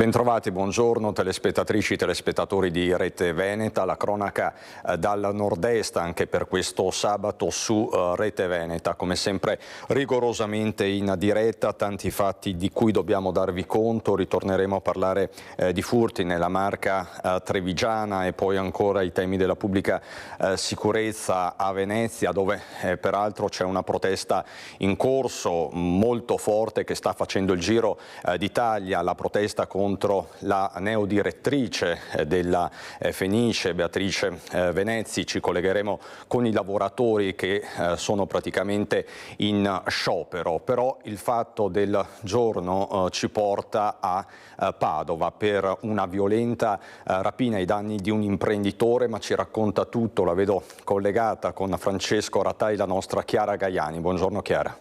Bentrovati, buongiorno telespettatrici e telespettatori di Rete Veneta, la cronaca dal nord-est anche per questo sabato su Rete Veneta, come sempre rigorosamente in diretta, tanti fatti di cui dobbiamo darvi conto, ritorneremo a parlare di furti nella Marca trevigiana e poi ancora i temi della pubblica sicurezza a Venezia, dove peraltro c'è una protesta in corso molto forte che sta facendo il giro d'Italia, la protesta contro la neodirettrice della Fenice, Beatrice Venezzi. Ci collegheremo con i lavoratori che sono praticamente in sciopero, però il fatto del giorno ci porta a Padova per una violenta rapina ai danni di un imprenditore, ma ci racconta tutto, la vedo collegata con Francesco Ratai, la nostra Chiara Gaiani. Buongiorno Chiara.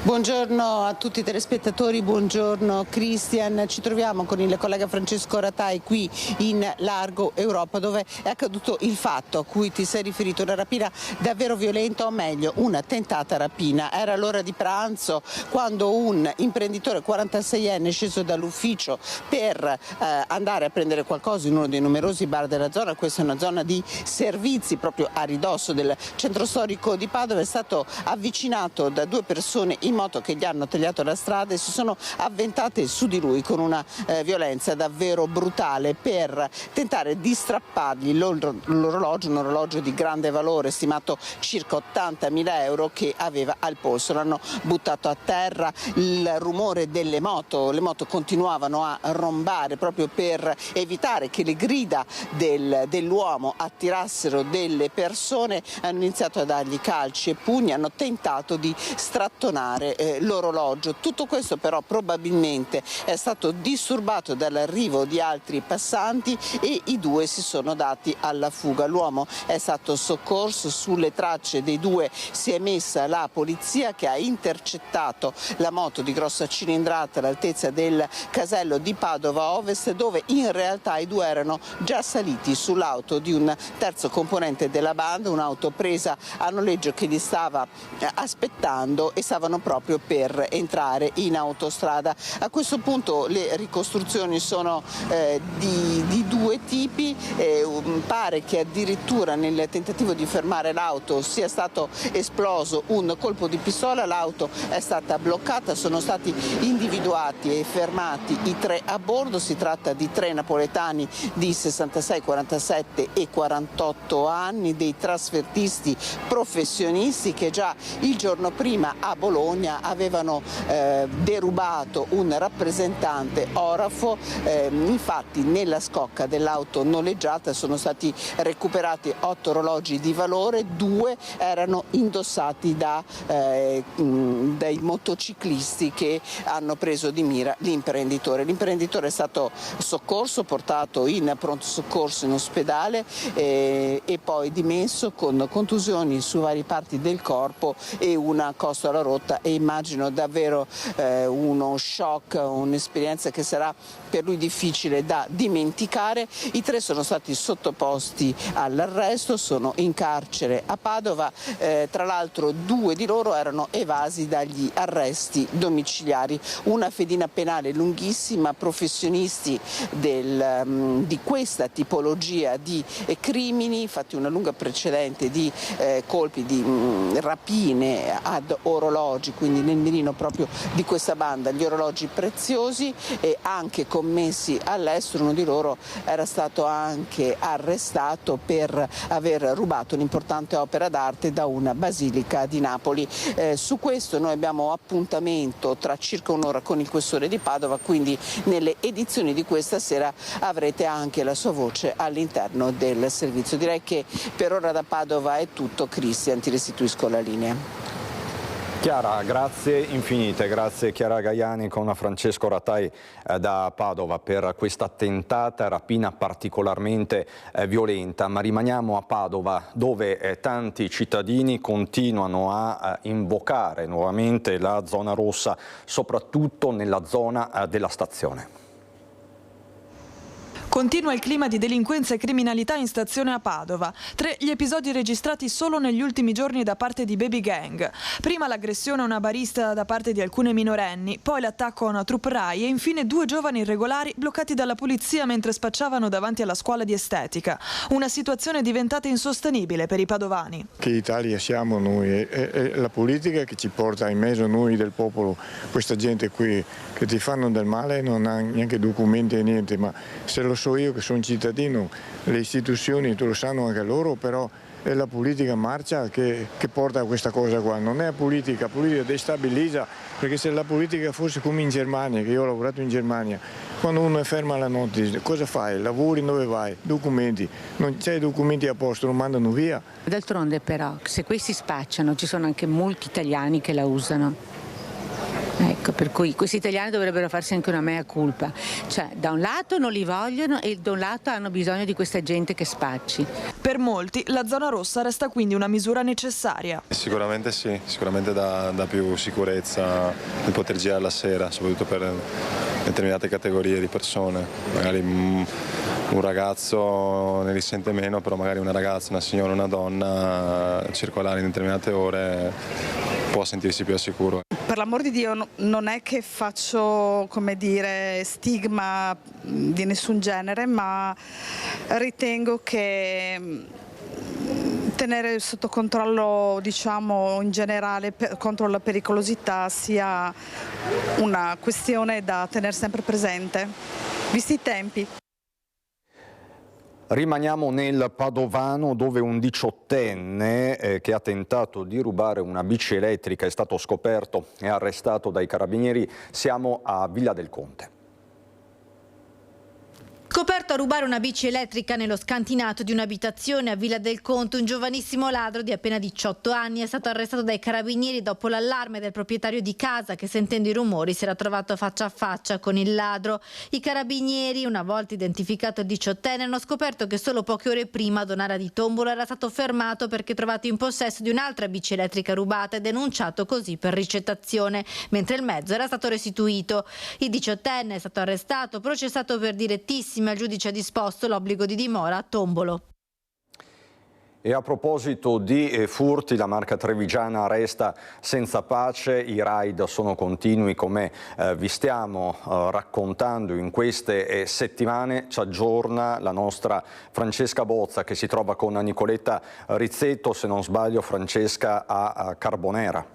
Buongiorno a tutti i telespettatori, buongiorno Cristian. Ci troviamo con il collega Francesco Ratai qui in Largo Europa, dove è accaduto il fatto a cui ti sei riferito, una rapina davvero violenta, o meglio una tentata rapina. Era l'ora di pranzo quando un imprenditore 46enne sceso dall'ufficio per andare a prendere qualcosa in uno dei numerosi bar della zona. Questa è una zona di servizi proprio a ridosso del centro storico di Padova. È stato avvicinato da due persone in moto che gli hanno tagliato la strada e si sono avventate su di lui con una violenza davvero brutale per tentare di strappargli l'orologio, un orologio di grande valore stimato circa 80.000 euro che aveva al polso. L'hanno buttato a terra, il rumore delle moto, le moto continuavano a rombare proprio per evitare che le grida dell'uomo attirassero delle persone. Hanno iniziato a dargli calci e pugni, hanno tentato di strattonare l'orologio. Tutto questo però probabilmente è stato disturbato dall'arrivo di altri passanti e i due si sono dati alla fuga. L'uomo è stato soccorso, sulle tracce dei due si è messa la polizia, che ha intercettato la moto di grossa cilindrata all'altezza del casello di Padova Ovest, dove in realtà i due erano già saliti sull'auto di un terzo componente della banda, un'auto presa a noleggio che li stava aspettando, e stavano proprio per entrare in autostrada. A questo punto le ricostruzioni sono di due tipi. Pare che addirittura nel tentativo di fermare l'auto sia stato esploso un colpo di pistola, l'auto è stata bloccata, sono stati individuati e fermati i tre a bordo. Si tratta di tre napoletani di 66, 47 e 48 anni, dei trasfertisti professionisti che già il giorno prima a Bologna avevano derubato un rappresentante orafo. Infatti nella scocca dell'auto noleggiata sono stati recuperati 8 orologi di valore, 2 erano indossati dai motociclisti che hanno preso di mira l'imprenditore. L'imprenditore è stato soccorso, portato in pronto soccorso in ospedale e poi dimesso con contusioni su varie parti del corpo e una costola rotta, e immagino davvero uno shock, un'esperienza che sarà per lui difficile da dimenticare. I tre sono stati sottoposti all'arresto, sono in carcere a Padova. Tra l'altro 2 di loro erano evasi dagli arresti domiciliari. Una fedina penale lunghissima, professionisti di questa tipologia di crimini, infatti una lunga precedente di colpi di rapine ad orologi, quindi nel mirino proprio di questa banda, gli orologi preziosi e anche commessi all'estero. Uno di loro era stato anche arrestato per aver rubato un'importante opera d'arte da una basilica di Napoli. Su questo noi abbiamo appuntamento tra circa un'ora con il questore di Padova, quindi nelle edizioni di questa sera avrete anche la sua voce all'interno del servizio. Direi che per ora da Padova è tutto. Cristian, ti restituisco la linea. Chiara, grazie infinite, grazie Chiara Gaiani con Francesco Ratai da Padova per questa tentata rapina particolarmente violenta, ma rimaniamo a Padova dove tanti cittadini continuano a invocare nuovamente la zona rossa, soprattutto nella zona della stazione. Continua il clima di delinquenza e criminalità in stazione a Padova. 3 gli episodi registrati solo negli ultimi giorni da parte di baby gang. Prima l'aggressione a una barista da parte di alcune minorenni, poi l'attacco a una troupe Rai e infine 2 giovani irregolari bloccati dalla polizia mentre spacciavano davanti alla scuola di estetica. Una situazione diventata insostenibile per i padovani. Che Italia siamo noi? È la politica che ci porta in mezzo a noi del popolo, questa gente qui che ti fanno del male, non ha neanche documenti e niente, ma se lo so io che sono cittadino, le istituzioni tu lo sanno anche loro, però è la politica marcia che porta a questa cosa qua, non è la politica destabilizza, perché se la politica fosse come in Germania, che io ho lavorato in Germania, quando uno è fermo la notte cosa fai? Lavori, dove vai? Documenti, non c'hai documenti a posto, lo mandano via. D'altronde però se questi spacciano ci sono anche molti italiani che la usano. Ecco, per cui questi italiani dovrebbero farsi anche una mea culpa, cioè da un lato non li vogliono e da un lato hanno bisogno di questa gente che spacci. Per molti la zona rossa resta quindi una misura necessaria. Sicuramente sì, sicuramente dà più sicurezza di poter girare la sera, soprattutto per determinate categorie di persone, magari un ragazzo ne risente meno, però magari una ragazza, una signora, una donna circolare in determinate ore può sentirsi più al sicuro. Per l'amor di Dio non è che faccio, come dire, stigma di nessun genere, ma ritengo che tenere sotto controllo, diciamo, in generale contro la pericolosità sia una questione da tenere sempre presente, visti i tempi. Rimaniamo nel Padovano dove un 18enne che ha tentato di rubare una bici elettrica è stato scoperto e arrestato dai carabinieri. Siamo a Villa del Conte. Scoperto a rubare una bici elettrica nello scantinato di un'abitazione a Villa del Conte, un giovanissimo ladro di appena 18 anni è stato arrestato dai carabinieri dopo l'allarme del proprietario di casa che, sentendo i rumori, si era trovato faccia a faccia con il ladro. I carabinieri, una volta identificato il 18enne, hanno scoperto che solo poche ore prima a Donara di Tombolo era stato fermato perché trovato in possesso di un'altra bici elettrica rubata e denunciato così per ricettazione, mentre il mezzo era stato restituito. Il 18enne è stato arrestato, processato per direttissima. Il giudice ha disposto l'obbligo di dimora a Tombolo. E a proposito di furti, la marca trevigiana resta senza pace, i raid sono continui come vi stiamo raccontando in queste settimane. Ci aggiorna la nostra Francesca Bozza che si trova con Nicoletta Rizzetto, se non sbaglio Francesca a Carbonera.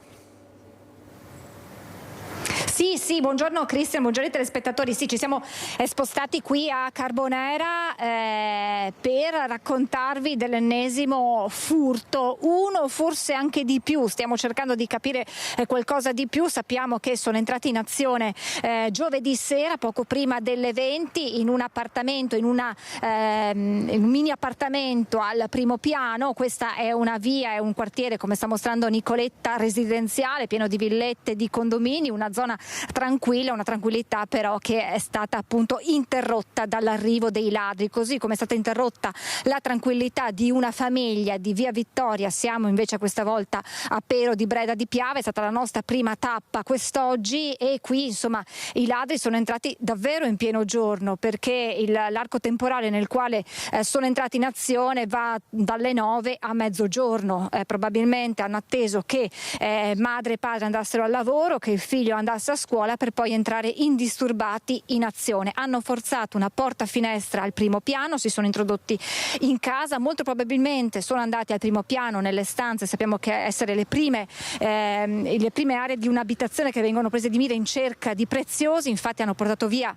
Sì, buongiorno Cristian, buongiorno ai telespettatori. Sì, ci siamo spostati qui a Carbonera per raccontarvi dell'ennesimo furto, uno forse anche di più. Stiamo cercando di capire qualcosa di più. Sappiamo che sono entrati in azione giovedì sera, poco prima delle 20, in un appartamento, in un mini appartamento al primo piano. Questa è una via, è un quartiere, come sta mostrando Nicoletta, residenziale, pieno di villette, di condomini, una zona tranquilla, una tranquillità però che è stata appunto interrotta dall'arrivo dei ladri, così come è stata interrotta la tranquillità di una famiglia di Via Vittoria. Siamo invece questa volta a Pero di Breda di Piave, è stata la nostra prima tappa quest'oggi e qui insomma i ladri sono entrati davvero in pieno giorno, perché l'arco temporale nel quale sono entrati in azione va dalle 9 a mezzogiorno. Probabilmente hanno atteso che madre e padre andassero al lavoro, che il figlio andasse a scuola per poi entrare indisturbati in azione. Hanno forzato una porta finestra al primo piano, si sono introdotti in casa, molto probabilmente sono andati al primo piano nelle stanze, sappiamo che essere le prime aree di un'abitazione che vengono prese di mira in cerca di preziosi. Infatti hanno portato via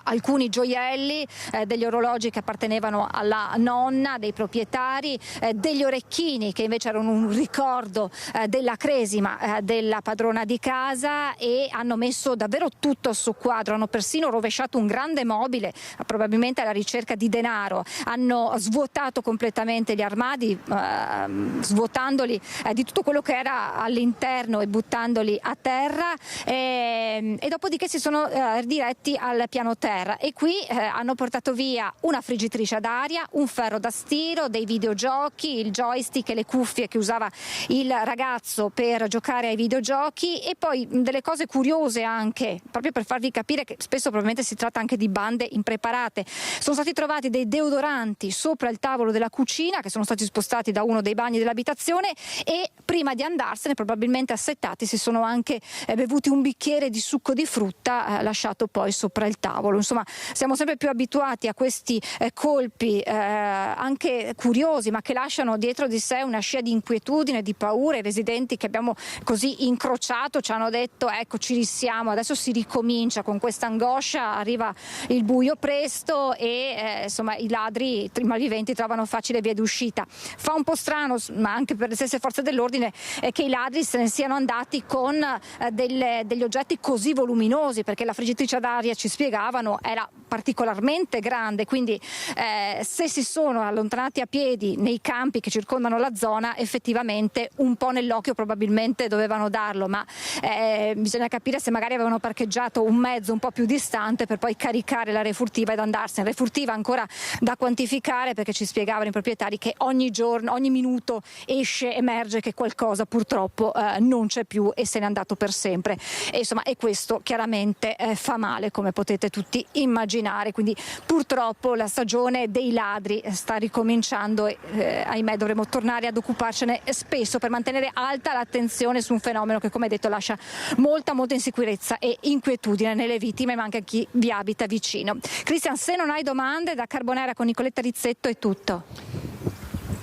alcuni gioielli, degli orologi che appartenevano alla nonna dei proprietari, degli orecchini che invece erano un ricordo della cresima della padrona di casa, e hanno messo davvero tutto su quadro. Hanno persino rovesciato un grande mobile, probabilmente alla ricerca di denaro. Hanno svuotato completamente gli armadi, svuotandoli di tutto quello che era all'interno e buttandoli a terra, e dopodiché si sono diretti al piano terra, e qui hanno portato via una friggitrice ad aria, un ferro da stiro, dei videogiochi, il joystick e le cuffie che usava il ragazzo per giocare ai videogiochi, e poi delle cose curiose anche, proprio per farvi capire che spesso probabilmente si tratta anche di bande impreparate. Sono stati trovati dei deodoranti sopra il tavolo della cucina che sono stati spostati da uno dei bagni dell'abitazione, e prima di andarsene, probabilmente assettati, si sono anche bevuti un bicchiere di succo di frutta lasciato poi sopra il tavolo. Insomma, siamo sempre più abituati a questi colpi anche curiosi, ma che lasciano dietro di sé una scia di inquietudine, di paura. I residenti che abbiamo così incrociato ci hanno detto: ecco, ci risiamo, adesso si ricomincia con questa angoscia, arriva il buio presto e insomma i ladri, i malviventi trovano facile via d'uscita. Fa un po' strano, ma anche per le stesse forze dell'ordine, che i ladri se ne siano andati con degli oggetti così voluminosi, perché la friggitrice ad aria, ci spiegavano, era particolarmente grande, quindi se si sono allontanati a piedi nei campi che circondano la zona, effettivamente un po' nell'occhio probabilmente dovevano darlo, ma bisogna capire se magari avevano parcheggiato un mezzo un po' più distante per poi caricare la refurtiva ed andarsene. Refurtiva ancora da quantificare, perché ci spiegavano i proprietari che ogni giorno, ogni minuto emerge che qualcosa purtroppo non c'è più e se n'è andato per sempre, e insomma, e questo chiaramente fa male, come potete tutti immaginare. Quindi purtroppo la stagione dei ladri sta ricominciando e ahimè dovremo tornare ad occuparcene spesso per mantenere alta l'attenzione su un fenomeno che, come detto, lascia molta insicurezza e inquietudine nelle vittime, ma anche a chi vi abita vicino. Cristian, se non hai domande, da Carbonera con Nicoletta Rizzetto è tutto.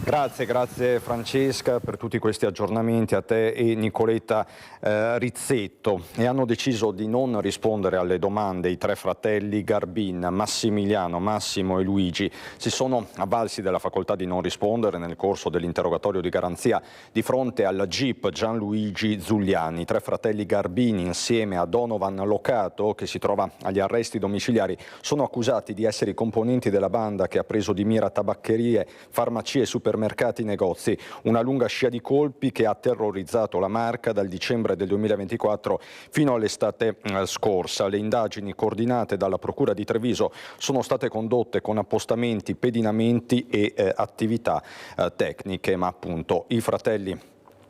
Grazie Francesca per tutti questi aggiornamenti, a te e Nicoletta Rizzetto. E hanno deciso di non rispondere alle domande i tre fratelli Garbin, Massimiliano, Massimo e Luigi. Si sono avvalsi della facoltà di non rispondere nel corso dell'interrogatorio di garanzia di fronte al GIP Gianluigi Zuliani. I tre fratelli Garbin, insieme a Donovan Locato, che si trova agli arresti domiciliari, sono accusati di essere i componenti della banda che ha preso di mira tabaccherie, farmacie e supermercati, negozi. Una lunga scia di colpi che ha terrorizzato la Marca dal dicembre del 2024 fino all'estate scorsa. Le indagini coordinate dalla Procura di Treviso sono state condotte con appostamenti, pedinamenti e attività tecniche, ma appunto i fratelli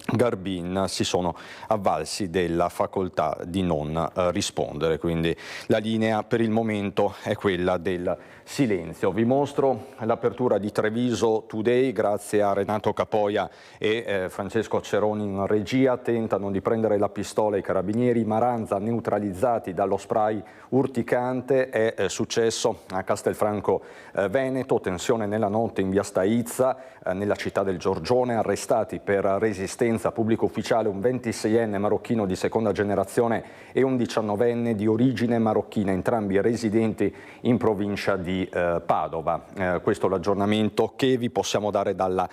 Garbin si sono avvalsi della facoltà di non rispondere, quindi la linea per il momento è quella del silenzio. Vi mostro l'apertura di Treviso Today, grazie a Renato Capoia e Francesco Ceroni in regia. Tentano di prendere la pistola i carabinieri, Maranza neutralizzati dallo spray urticante. È successo a Castelfranco Veneto, tensione nella notte in via Staizza, nella città del Giorgione, arrestati per resistenza pubblico ufficiale un 26enne marocchino di seconda generazione e un 19enne di origine marocchina, entrambi residenti in provincia di Padova. Questo è l'aggiornamento che vi possiamo dare dalla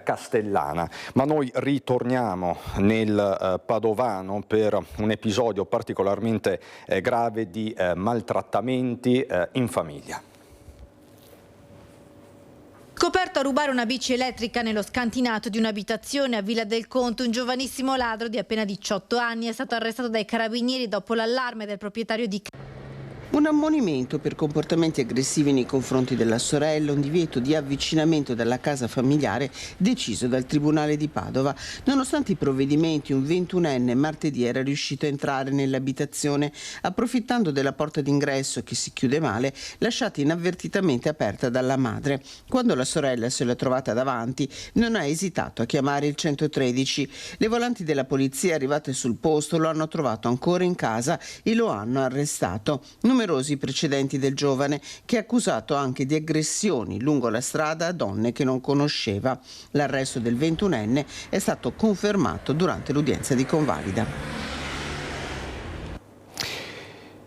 Castellana. Ma noi ritorniamo nel Padovano per un episodio particolarmente grave di maltrattamenti in famiglia. Scoperto a rubare una bici elettrica nello scantinato di un'abitazione a Villa del Conte, un giovanissimo ladro di appena 18 anni è stato arrestato dai carabinieri dopo l'allarme del proprietario di casa. Un ammonimento per comportamenti aggressivi nei confronti della sorella, un divieto di avvicinamento dalla casa familiare deciso dal Tribunale di Padova. Nonostante i provvedimenti, un 21enne martedì era riuscito a entrare nell'abitazione approfittando della porta d'ingresso che si chiude male, lasciata inavvertitamente aperta dalla madre. Quando la sorella se l'è trovata davanti, non ha esitato a chiamare il 113. Le volanti della polizia arrivate sul posto lo hanno trovato ancora in casa e lo hanno arrestato. Numerosi precedenti del giovane, che è accusato anche di aggressioni lungo la strada a donne che non conosceva. L'arresto del 21enne è stato confermato durante l'udienza di convalida.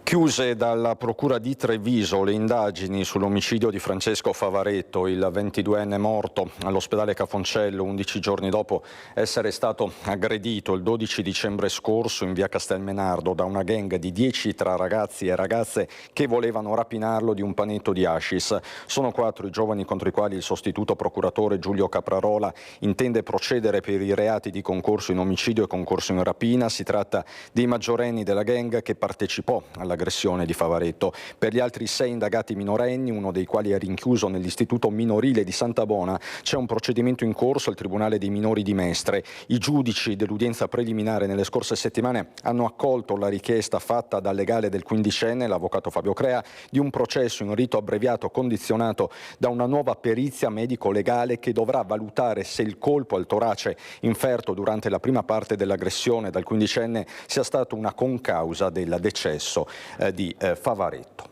Chiuse dalla Procura di Treviso le indagini sull'omicidio di Francesco Favaretto, il 22enne morto all'ospedale Cafoncello 11 giorni dopo essere stato aggredito il 12 dicembre scorso in via Castelmenardo da una gang di 10 tra ragazzi e ragazze che volevano rapinarlo di un panetto di hashish. Sono 4 i giovani contro i quali il sostituto procuratore Giulio Caprarola intende procedere per i reati di concorso in omicidio e concorso in rapina. Si tratta dei maggiorenni della gang che partecipò alla dall'aggressione di Favaretto. Per gli altri 6 indagati minorenni, uno dei quali è rinchiuso nell'istituto minorile di Santabona, c'è un procedimento in corso al Tribunale dei minori di Mestre. I giudici dell'udienza preliminare nelle scorse settimane hanno accolto la richiesta fatta dal legale del quindicenne, l'avvocato Fabio Crea, di un processo in rito abbreviato condizionato da una nuova perizia medico-legale che dovrà valutare se il colpo al torace inferto durante la prima parte dell'aggressione dal quindicenne sia stato una concausa del decesso di Favaretto.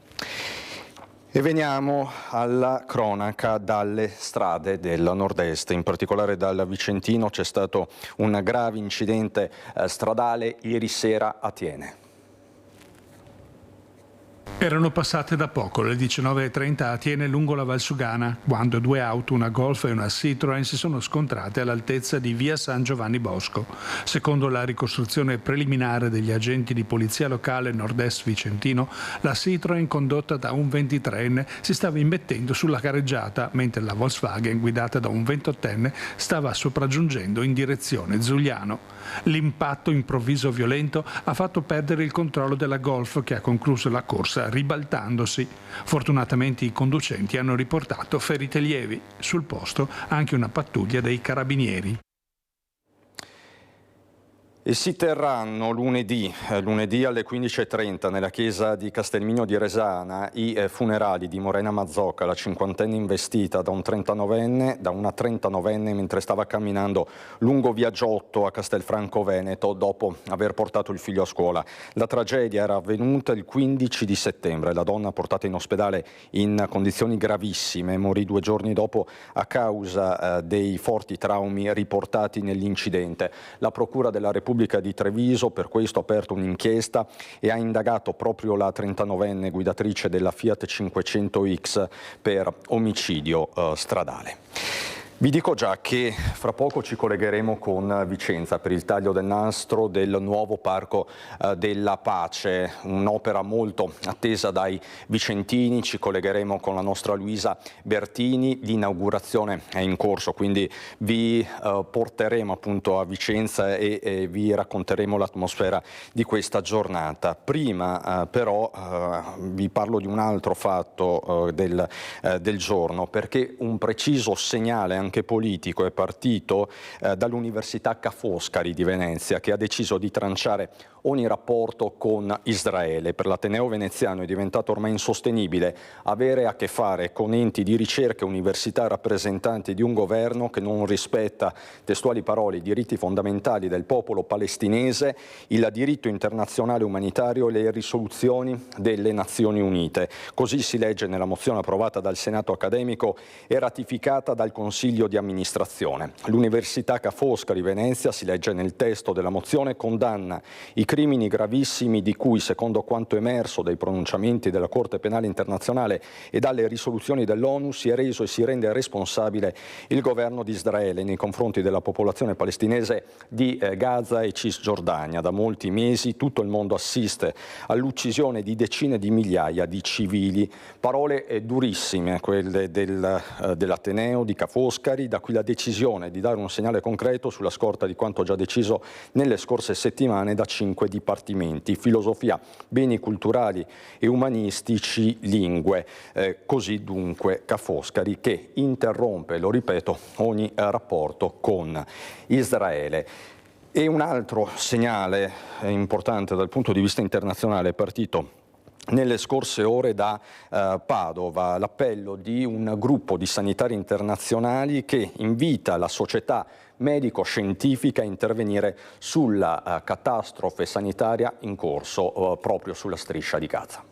E veniamo alla cronaca dalle strade del nord-est, in particolare dal Vicentino. C'è stato un grave incidente stradale ieri sera a Thiene. Erano passate da poco le 19:30 a Thiene lungo la Valsugana, quando 2 auto, una Golf e una Citroën, si sono scontrate all'altezza di via San Giovanni Bosco. Secondo la ricostruzione preliminare degli agenti di polizia locale nord-est vicentino, la Citroën, condotta da un 23enne, si stava immettendo sulla carreggiata, mentre la Volkswagen, guidata da un 28enne, stava sopraggiungendo in direzione Zugliano. L'impatto improvviso violento ha fatto perdere il controllo della Golf, che ha concluso la corsa ribaltandosi. Fortunatamente i conducenti hanno riportato ferite lievi. Sul posto anche una pattuglia dei carabinieri. E si terranno lunedì alle 15:30 nella chiesa di Castelmigno di Resana i funerali di Morena Mazzocca, la 50enne investita da una 39enne mentre stava camminando lungo via Giotto a Castelfranco Veneto dopo aver portato il figlio a scuola. La tragedia era avvenuta il 15 di settembre. La donna, portata in ospedale in condizioni gravissime, morì 2 giorni dopo a causa dei forti traumi riportati nell'incidente. La Procura della Repubblica di Treviso per questo ha aperto un'inchiesta e ha indagato proprio la 39enne guidatrice della Fiat 500X per omicidio stradale. Vi dico già che fra poco ci collegheremo con Vicenza per il taglio del nastro del nuovo Parco della Pace, un'opera molto attesa dai vicentini. Ci collegheremo con la nostra Luisa Bertini, l'inaugurazione è in corso, quindi vi porteremo appunto a Vicenza e vi racconteremo l'atmosfera di questa giornata. Prima però vi parlo di un altro fatto del giorno, perché un preciso segnale anche politico è partito dall'Università Ca' Foscari di Venezia, che ha deciso di tranciare ogni rapporto con Israele. Per l'Ateneo veneziano è diventato ormai insostenibile avere a che fare con enti di ricerca e università rappresentanti di un governo che non rispetta, testuali parole, i diritti fondamentali del popolo palestinese, il diritto internazionale umanitario e le risoluzioni delle Nazioni Unite. Così si legge nella mozione approvata dal Senato accademico e ratificata dal Consiglio di amministrazione. L'Università Ca' Foscari Venezia, si legge nel testo della mozione, condanna i crimini gravissimi di cui, secondo quanto emerso dai pronunciamenti della Corte Penale Internazionale e dalle risoluzioni dell'ONU, si è reso e si rende responsabile il governo di Israele nei confronti della popolazione palestinese di Gaza e Cisgiordania. Da molti mesi tutto il mondo assiste all'uccisione di decine di migliaia di civili. Parole durissime quelle dell'Ateneo di Ca' Foscari, da qui la decisione di dare un segnale concreto sulla scorta di quanto già deciso nelle scorse settimane da 5 dipartimenti: filosofia, beni culturali e umanistici, lingue. Così dunque Ca' Foscari, che interrompe, lo ripeto, ogni rapporto con Israele. E un altro segnale importante dal punto di vista internazionale è partito nelle scorse ore da Padova, l'appello di un gruppo di sanitari internazionali che invita la società medico-scientifica a intervenire sulla catastrofe sanitaria in corso proprio sulla striscia di Gaza.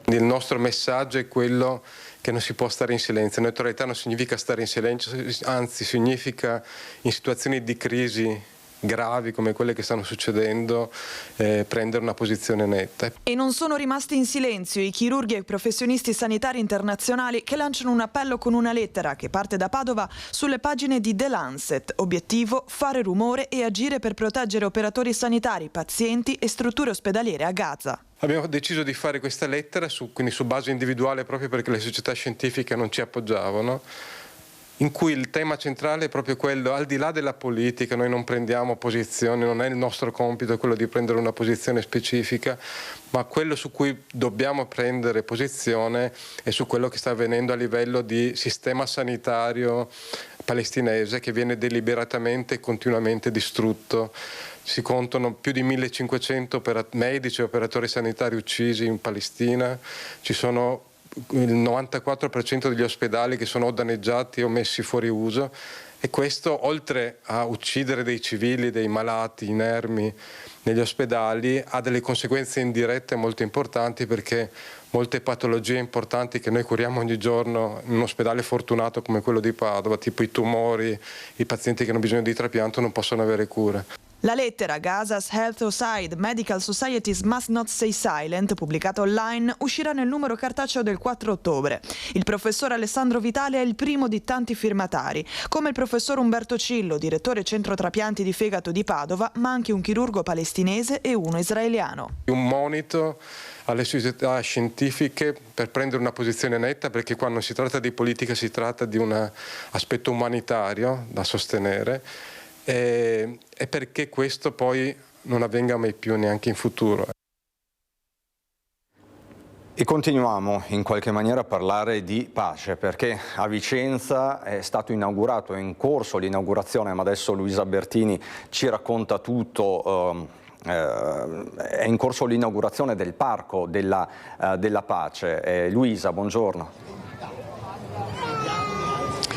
Il nostro messaggio è quello che non si può stare in silenzio. Neutralità non significa stare in silenzio, anzi significa, in situazioni di crisi gravi come quelle che stanno succedendo, prendere una posizione netta. E non sono rimasti in silenzio i chirurghi e i professionisti sanitari internazionali, che lanciano un appello con una lettera che parte da Padova sulle pagine di The Lancet. Obiettivo: fare rumore e agire per proteggere operatori sanitari, pazienti e strutture ospedaliere a Gaza. Abbiamo deciso di fare questa lettera quindi su base individuale, proprio perché le società scientifiche non ci appoggiavano. in cui il tema centrale è proprio quello, al di là della politica, noi non prendiamo posizione, non è il nostro compito quello di prendere una posizione specifica, ma quello su cui dobbiamo prendere posizione è su quello che sta avvenendo a livello di sistema sanitario palestinese, che viene deliberatamente e continuamente distrutto. Si contano più di 1500 medici e operatori sanitari uccisi in Palestina, ci sono il 94% degli ospedali che sono o danneggiati o messi fuori uso, e questo, oltre a uccidere dei civili, dei malati inermi negli ospedali, ha delle conseguenze indirette molto importanti, perché molte patologie importanti che noi curiamo ogni giorno in un ospedale fortunato come quello di Padova, tipo i tumori, i pazienti che hanno bisogno di trapianto, non possono avere cure. La lettera Gaza's Health Aside, Medical Societies Must Not Stay Silent, pubblicata online, uscirà nel numero cartaceo del 4 ottobre. Il professor Alessandro Vitale è il primo di tanti firmatari, come il professor Umberto Cillo, direttore centro trapianti di fegato di Padova, ma anche un chirurgo palestinese e uno israeliano. Un monito alle società scientifiche per prendere una posizione netta, perché qua non si tratta di politica, si tratta di un aspetto umanitario da sostenere, e perché questo poi non avvenga mai più, neanche in futuro. E continuiamo in qualche maniera a parlare di pace, perché a Vicenza è stato inaugurato, è in corso l'inaugurazione, ma adesso Luisa Bertini ci racconta tutto. È in corso l'inaugurazione del Parco della Pace. Luisa, buongiorno.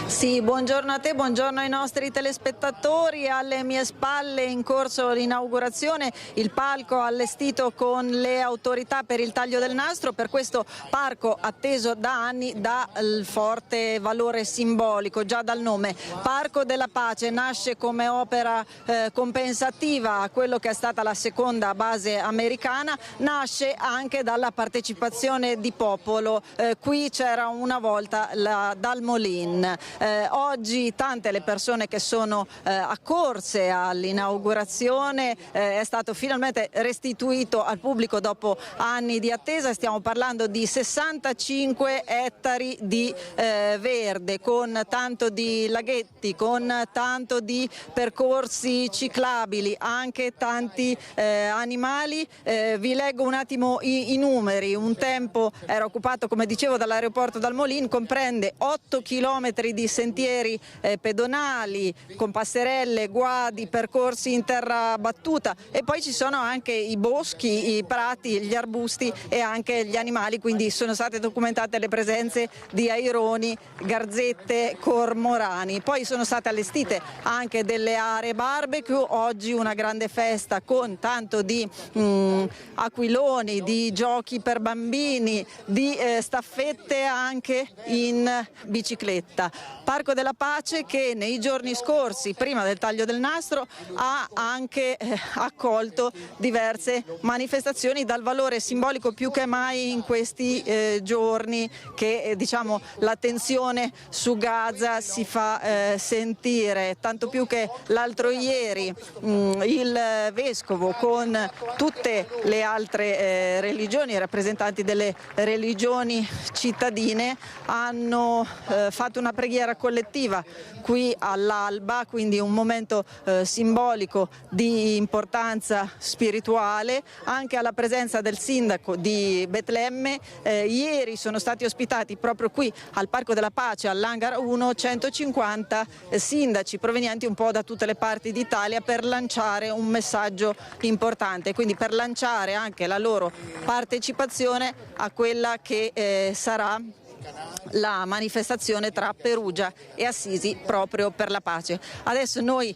Sì, buongiorno a te, buongiorno ai nostri telespettatori. Alle mie spalle in corso l'inaugurazione, il palco allestito con le autorità per il taglio del nastro. Per questo parco atteso da anni dal forte valore simbolico, già dal nome. Parco della Pace nasce come opera compensativa a quello che è stata la seconda base americana, nasce anche dalla partecipazione di popolo. Qui c'era una volta la Dalmolin. Oggi tante le persone che sono accorse all'inaugurazione, è stato finalmente restituito al pubblico dopo anni di attesa. Stiamo parlando di 65 ettari di verde, con tanto di laghetti, con tanto di percorsi ciclabili, anche tanti animali. Vi leggo un attimo i numeri. Un tempo era occupato, come dicevo, dall'aeroporto Dalmolin, comprende 8 chilometri di sentieri pedonali con passerelle, guadi, percorsi in terra battuta, e poi ci sono anche i boschi, i prati, gli arbusti e anche gli animali, quindi sono state documentate le presenze di aironi, garzette, cormorani. Poi sono state allestite anche delle aree barbecue, oggi una grande festa con tanto di aquiloni, di giochi per bambini, di staffette anche in bicicletta. Parco della Pace che nei giorni scorsi, prima del taglio del nastro, ha anche accolto diverse manifestazioni dal valore simbolico più che mai in questi giorni, che diciamo la tensione su Gaza si fa sentire, tanto più che l'altro ieri il vescovo con tutte le altre religioni, i rappresentanti delle religioni cittadine, hanno fatto una preghiera collettiva qui all'alba, quindi un momento simbolico di importanza spirituale, anche alla presenza del sindaco di Betlemme. Ieri sono stati ospitati proprio qui al Parco della Pace, all'Hangar 1, 150 sindaci provenienti un po' da tutte le parti d'Italia per lanciare un messaggio importante, quindi per lanciare anche la loro partecipazione a quella che sarà la manifestazione tra Perugia e Assisi proprio per la pace. Adesso noi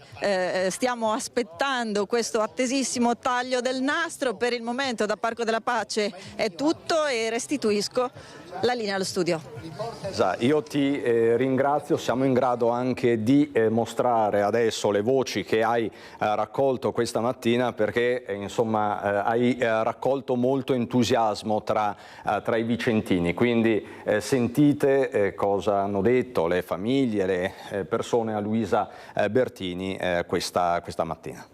stiamo aspettando questo attesissimo taglio del nastro. Per il momento da Parco della Pace è tutto e restituisco la linea allo studio. Io ti ringrazio, siamo in grado anche di mostrare adesso le voci che hai raccolto questa mattina, perché insomma hai raccolto molto entusiasmo tra i vicentini, quindi sentite cosa hanno detto le famiglie, le persone a Luisa Bertini questa mattina.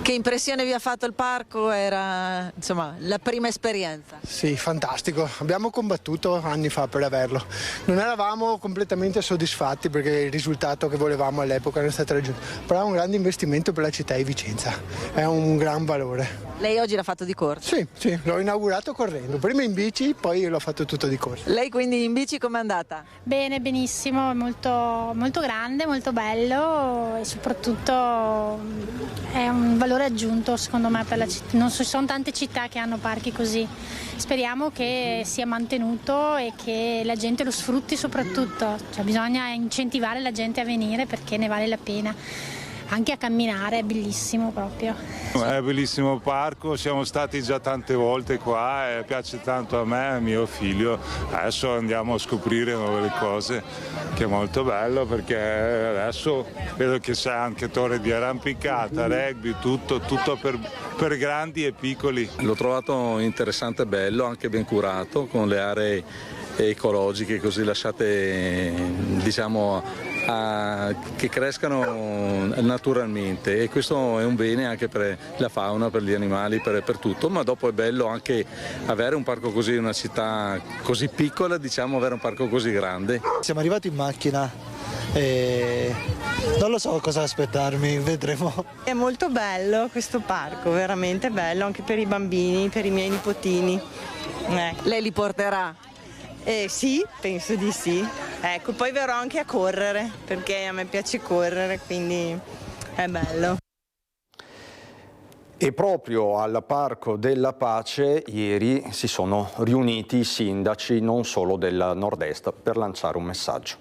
Che impressione vi ha fatto il parco? Era insomma la prima esperienza? Sì, fantastico. Abbiamo combattuto anni fa per averlo. Non eravamo completamente soddisfatti perché il risultato che volevamo all'epoca non è stato raggiunto. Però è un grande investimento per la città di Vicenza. È un gran valore. Lei oggi l'ha fatto di corsa? Sì, l'ho inaugurato correndo. Prima in bici, poi l'ho fatto tutto di corsa. Lei quindi in bici com'è andata? Bene, benissimo, molto grande, molto bello e soprattutto è un valore aggiunto secondo me per la città. Non ci sono tante città che hanno parchi così. Speriamo che sia mantenuto e che la gente lo sfrutti soprattutto. Cioè, bisogna incentivare la gente a venire perché ne vale la pena. Anche a camminare, è bellissimo proprio. È un bellissimo parco, siamo stati già tante volte qua e piace tanto a me e a mio figlio. Adesso andiamo a scoprire nuove cose, che è molto bello perché adesso vedo che c'è anche torre di arrampicata, rugby, tutto per grandi e piccoli. L'ho trovato interessante e bello, anche ben curato, con le aree ecologiche così lasciate, diciamo, che crescano naturalmente, e questo è un bene anche per la fauna, per gli animali, per tutto, ma dopo è bello anche avere un parco così, una città così piccola, diciamo, avere un parco così grande. Siamo arrivati in macchina e non lo so cosa aspettarmi, vedremo. È molto bello questo parco, veramente bello anche per i bambini, per i miei nipotini. Lei li porterà? Sì, penso di sì. Ecco, poi verrò anche a correre perché a me piace correre, quindi è bello. E proprio al Parco della Pace ieri si sono riuniti i sindaci non solo del Nord-Est per lanciare un messaggio.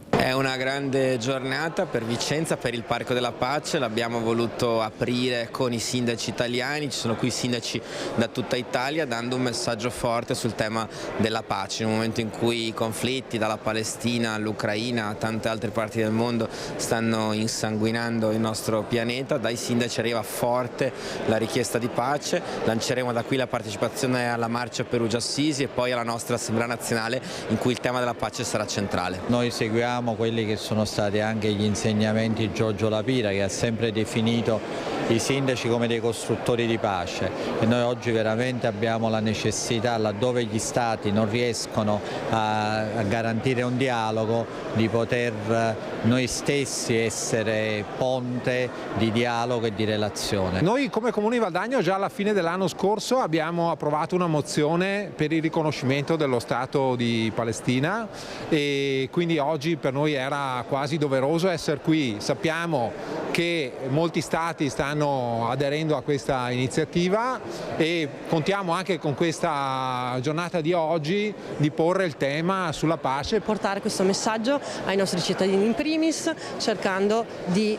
È una grande giornata per Vicenza, per il Parco della Pace, l'abbiamo voluto aprire con i sindaci italiani, ci sono qui sindaci da tutta Italia dando un messaggio forte sul tema della pace, in un momento in cui i conflitti dalla Palestina all'Ucraina a tante altre parti del mondo stanno insanguinando il nostro pianeta. Dai sindaci arriva forte la richiesta di pace, lanceremo da qui la partecipazione alla marcia Perugia-Assisi e poi alla nostra Assemblea Nazionale in cui il tema della pace sarà centrale. Noi seguiamo quelli che sono stati anche gli insegnamenti di Giorgio La Pira, che ha sempre definito i sindaci come dei costruttori di pace, e noi oggi veramente abbiamo la necessità, laddove gli stati non riescono a garantire un dialogo, di poter noi stessi essere ponte di dialogo e di relazione. Noi come Comune di Valdagno già alla fine dell'anno scorso abbiamo approvato una mozione per il riconoscimento dello Stato di Palestina, e quindi oggi per noi era quasi doveroso essere qui. Sappiamo che molti stati stanno aderendo a questa iniziativa e contiamo anche con questa giornata di oggi di porre il tema sulla pace. Portare questo messaggio ai nostri cittadini in primis, cercando di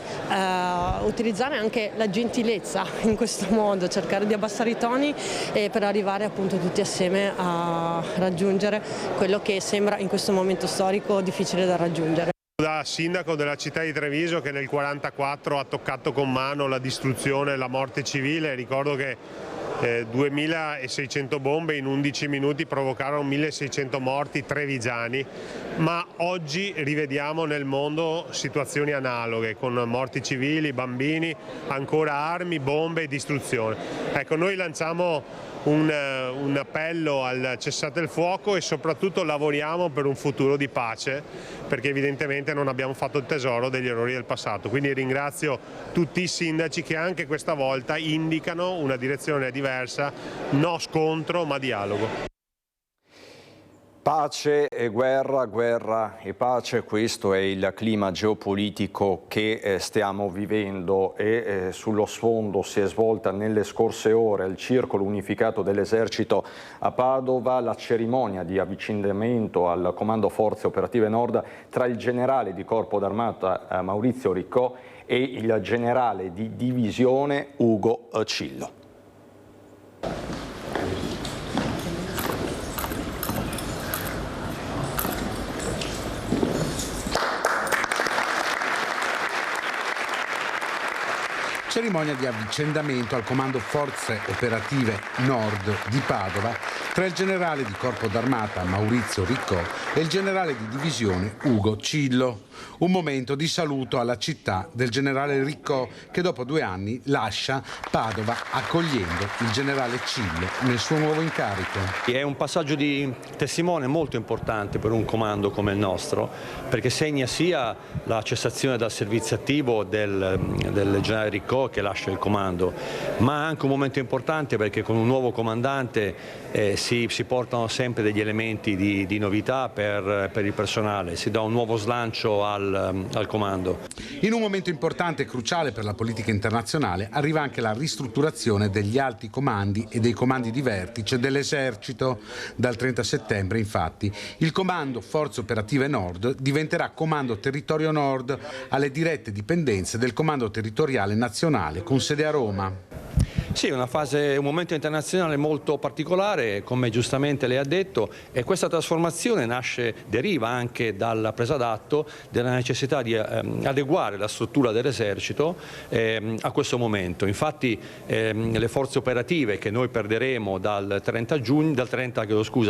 utilizzare anche la gentilezza in questo modo, cercare di abbassare i toni per arrivare appunto tutti assieme a raggiungere quello che sembra in questo momento storico difficile da raggiungere. Da sindaco della città di Treviso, che nel 1944 ha toccato con mano la distruzione e la morte civile, ricordo che 2600 bombe in 11 minuti provocarono 1600 morti trevigiani, ma oggi rivediamo nel mondo situazioni analoghe, con morti civili, bambini, ancora armi, bombe e distruzione. Ecco, noi lanciamo un appello al cessate il fuoco e soprattutto lavoriamo per un futuro di pace, perché evidentemente non abbiamo fatto il tesoro degli errori del passato. Quindi ringrazio tutti i sindaci che anche questa volta indicano una direzione diversa, no scontro ma dialogo. Pace e guerra, guerra e pace, questo è il clima geopolitico che stiamo vivendo, e sullo sfondo si è svolta nelle scorse ore al Circolo Unificato dell'Esercito a Padova la cerimonia di avvicinamento al Comando Forze Operative Nord tra il generale di Corpo d'Armata Maurizio Riccò e il generale di divisione Ugo Cillo. Cerimonia di avvicendamento al Comando Forze Operative Nord di Padova tra il generale di corpo d'armata Maurizio Riccò e il generale di divisione Ugo Cillo. Un momento di saluto alla città del generale Riccò, che dopo 2 anni lascia Padova accogliendo il generale Cillo nel suo nuovo incarico. È un passaggio di testimone molto importante per un comando come il nostro, perché segna sia la cessazione dal servizio attivo del generale Riccò, che lascia il comando, ma anche un momento importante perché con un nuovo comandante si portano sempre degli elementi di novità per il personale, si dà un nuovo slancio al comando. In un momento importante e cruciale per la politica internazionale arriva anche la ristrutturazione degli alti comandi e dei comandi di vertice dell'esercito. Dal 30 settembre, infatti, il comando Forze Operative Nord diventerà Comando Territorio Nord, alle dirette dipendenze del Comando Territoriale Nazionale con sede a Roma. Sì, un momento internazionale molto particolare, come giustamente lei ha detto, e questa trasformazione deriva anche dalla presa d'atto della necessità di adeguare la struttura dell'esercito a questo momento. Infatti le forze operative che noi perderemo dal 30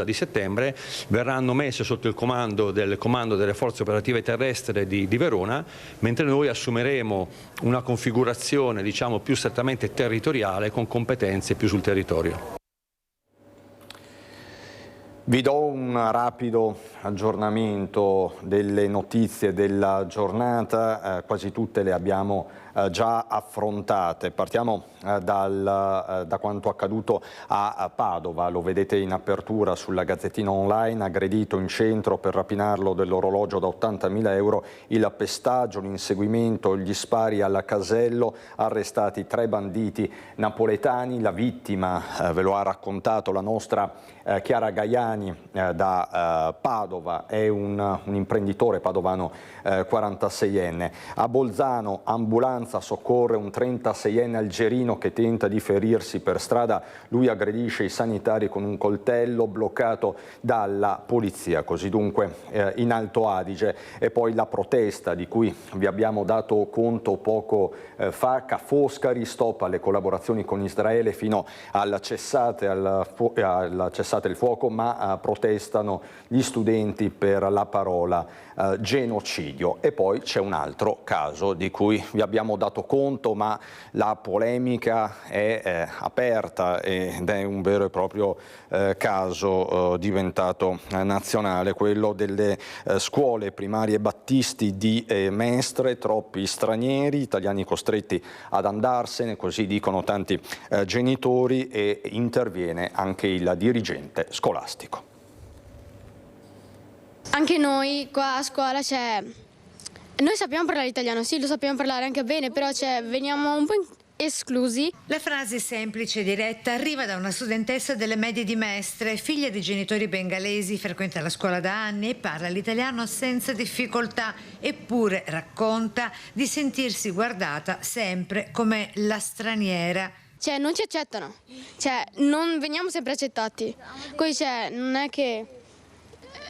di settembre verranno messe sotto il comando delle forze operative terrestri di Verona, mentre noi assumeremo una configurazione, diciamo, più strettamente territoriale, con competenze più sul territorio. Vi do un rapido aggiornamento delle notizie della giornata, quasi tutte le abbiamo già affrontate. Partiamo da quanto accaduto a Padova, lo vedete in apertura sulla Gazzettina Online. Aggredito in centro per rapinarlo dell'orologio da 80.000 euro, il pestaggio, l'inseguimento, gli spari al casello, arrestati 3 banditi napoletani. La vittima, ve lo ha raccontato la nostra Chiara Gaiani da Padova, è un imprenditore padovano 46enne. A Bolzano, ambulanza soccorre un 36enne algerino che tenta di ferirsi per strada. Lui aggredisce i sanitari con un coltello, bloccato dalla polizia. Così dunque in Alto Adige. E poi la protesta di cui vi abbiamo dato conto poco fa. Ca' Foscari, stop alle collaborazioni con Israele fino al cessate il fuoco, ma protestano gli studenti per la parola genocidio. E poi c'è un altro caso di cui vi abbiamo dato conto, ma la polemica è aperta ed è un vero e proprio caso diventato nazionale, quello delle scuole primarie battisti di Mestre. Troppi stranieri, italiani costretti ad andarsene, così dicono tanti genitori, e interviene anche il dirigente scolastico. Anche noi qua a scuola noi sappiamo parlare italiano, sì, lo sappiamo parlare anche bene, però veniamo un po' esclusi. La frase semplice e diretta arriva da una studentessa delle medie di Mestre, figlia di genitori bengalesi, frequenta la scuola da anni e parla l'italiano senza difficoltà, eppure racconta di sentirsi guardata sempre come la straniera. Non ci accettano, non veniamo sempre accettati, poi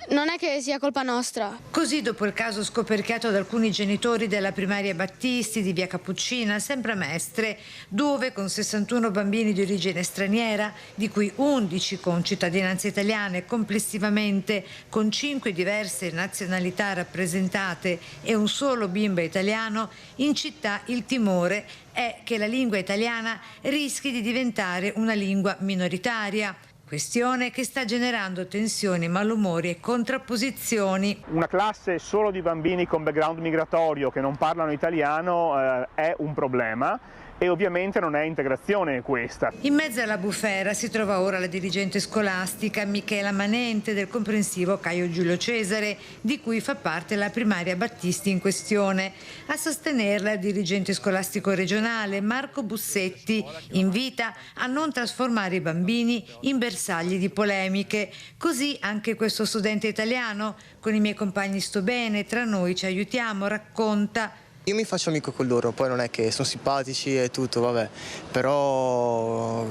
non è che sia colpa nostra. Così, dopo il caso scoperchiato da alcuni genitori della primaria Battisti di via Cappuccina, sempre a Mestre, dove con 61 bambini di origine straniera, di cui 11 con cittadinanza italiana e complessivamente con 5 diverse nazionalità rappresentate e un solo bimbo italiano, in città il timore è che la lingua italiana rischi di diventare una lingua minoritaria. Questione che sta generando tensioni, malumori e contrapposizioni. Una classe solo di bambini con background migratorio che non parlano italiano è un problema. E ovviamente non è integrazione questa. In mezzo alla bufera si trova ora la dirigente scolastica Michela Manente del comprensivo Caio Giulio Cesare, di cui fa parte la primaria Battisti in questione. A sostenerla il dirigente scolastico regionale Marco Bussetti invita a non trasformare i bambini in bersagli di polemiche. Così anche questo studente italiano: con i miei compagni sto bene, tra noi ci aiutiamo, racconta. Io mi faccio amico con loro, poi non è che sono simpatici e tutto, vabbè, però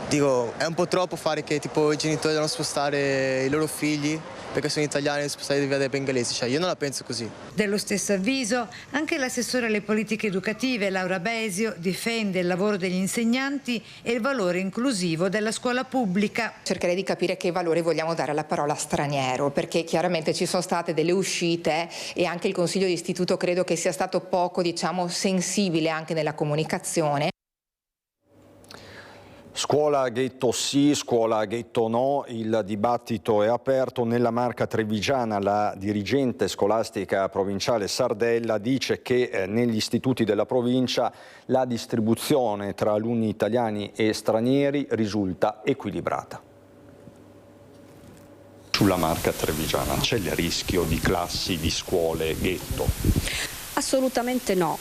dico, è un po' troppo fare che tipo i genitori devono spostare i loro figli perché sono italiani e spostare via dai bengalesi, cioè io non la penso così. Dello stesso avviso anche l'assessore alle politiche educative Laura Besio difende il lavoro degli insegnanti e il valore inclusivo della scuola pubblica. Cercherei di capire che valore vogliamo dare alla parola straniero, perché chiaramente ci sono state delle uscite e anche il Consiglio di Istituto credo che sia stato poco, sensibile anche nella comunicazione. Scuola ghetto sì, scuola ghetto no, il dibattito è aperto. Nella Marca trevigiana la dirigente scolastica provinciale Sardella dice che negli istituti della provincia la distribuzione tra alunni italiani e stranieri risulta equilibrata. Sulla Marca trevigiana c'è il rischio di classi di scuole ghetto? Assolutamente no.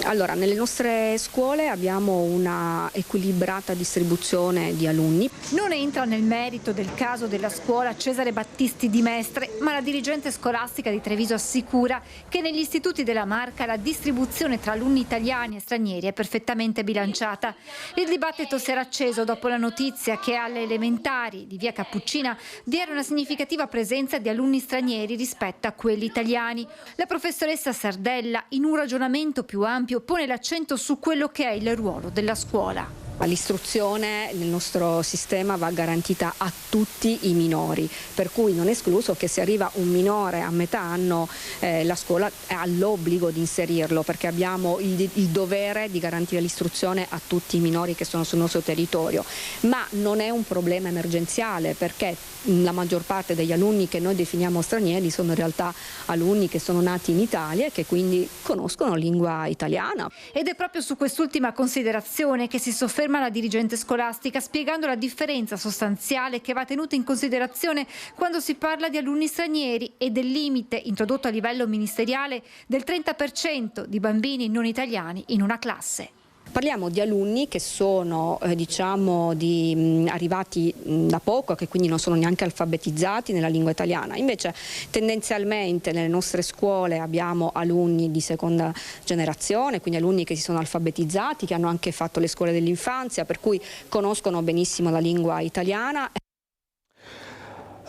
Allora, nelle nostre scuole abbiamo una equilibrata distribuzione di alunni. Non entra nel merito del caso della scuola Cesare Battisti di Mestre, ma la dirigente scolastica di Treviso assicura che negli istituti della Marca la distribuzione tra alunni italiani e stranieri è perfettamente bilanciata. Il dibattito si era acceso dopo la notizia che alle elementari di via Cappuccina vi era una significativa presenza di alunni stranieri rispetto a quelli italiani. La professoressa Sardella, in un ragionamento più ampio, pone l'accento su quello che è il ruolo della scuola. L'istruzione nel nostro sistema va garantita a tutti i minori, per cui non è escluso che se arriva un minore a metà anno la scuola ha l'obbligo di inserirlo, perché abbiamo il dovere di garantire l'istruzione a tutti i minori che sono sul nostro territorio, ma non è un problema emergenziale, perché la maggior parte degli alunni che noi definiamo stranieri sono in realtà alunni che sono nati in Italia e che quindi conoscono lingua italiana. Ed è proprio su quest'ultima considerazione che si sofferma la dirigente scolastica, spiegando la differenza sostanziale che va tenuta in considerazione quando si parla di alunni stranieri e del limite introdotto a livello ministeriale del 30% di bambini non italiani in una classe. Parliamo di alunni che sono arrivati da poco, che quindi non sono neanche alfabetizzati nella lingua italiana. Invece tendenzialmente nelle nostre scuole abbiamo alunni di seconda generazione, quindi alunni che si sono alfabetizzati, che hanno anche fatto le scuole dell'infanzia, per cui conoscono benissimo la lingua italiana.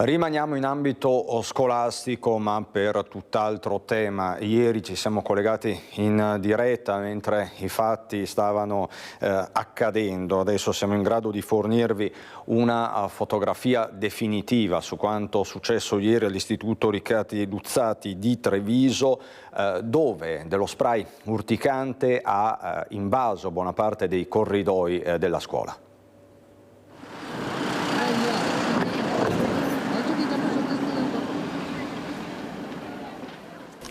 Rimaniamo in ambito scolastico, ma per tutt'altro tema. Ieri ci siamo collegati in diretta mentre i fatti stavano accadendo. Adesso siamo in grado di fornirvi una fotografia definitiva su quanto successo ieri all'Istituto Riccati Luzzati di Treviso, dove dello spray urticante ha invaso buona parte dei corridoi della scuola.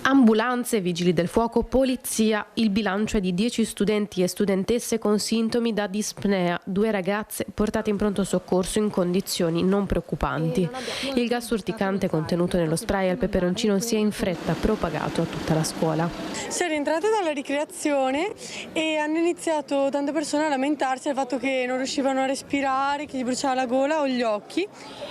Ambulanze, vigili del fuoco, polizia. Il bilancio è di 10 studenti e studentesse con sintomi da dispnea, 2 ragazze portate in pronto soccorso in condizioni non preoccupanti. Il gas urticante contenuto nello spray al peperoncino si è in fretta propagato a tutta la scuola. Si è rientrate dalla ricreazione e hanno iniziato tante persone a lamentarsi del fatto che non riuscivano a respirare, che gli bruciava la gola o gli occhi.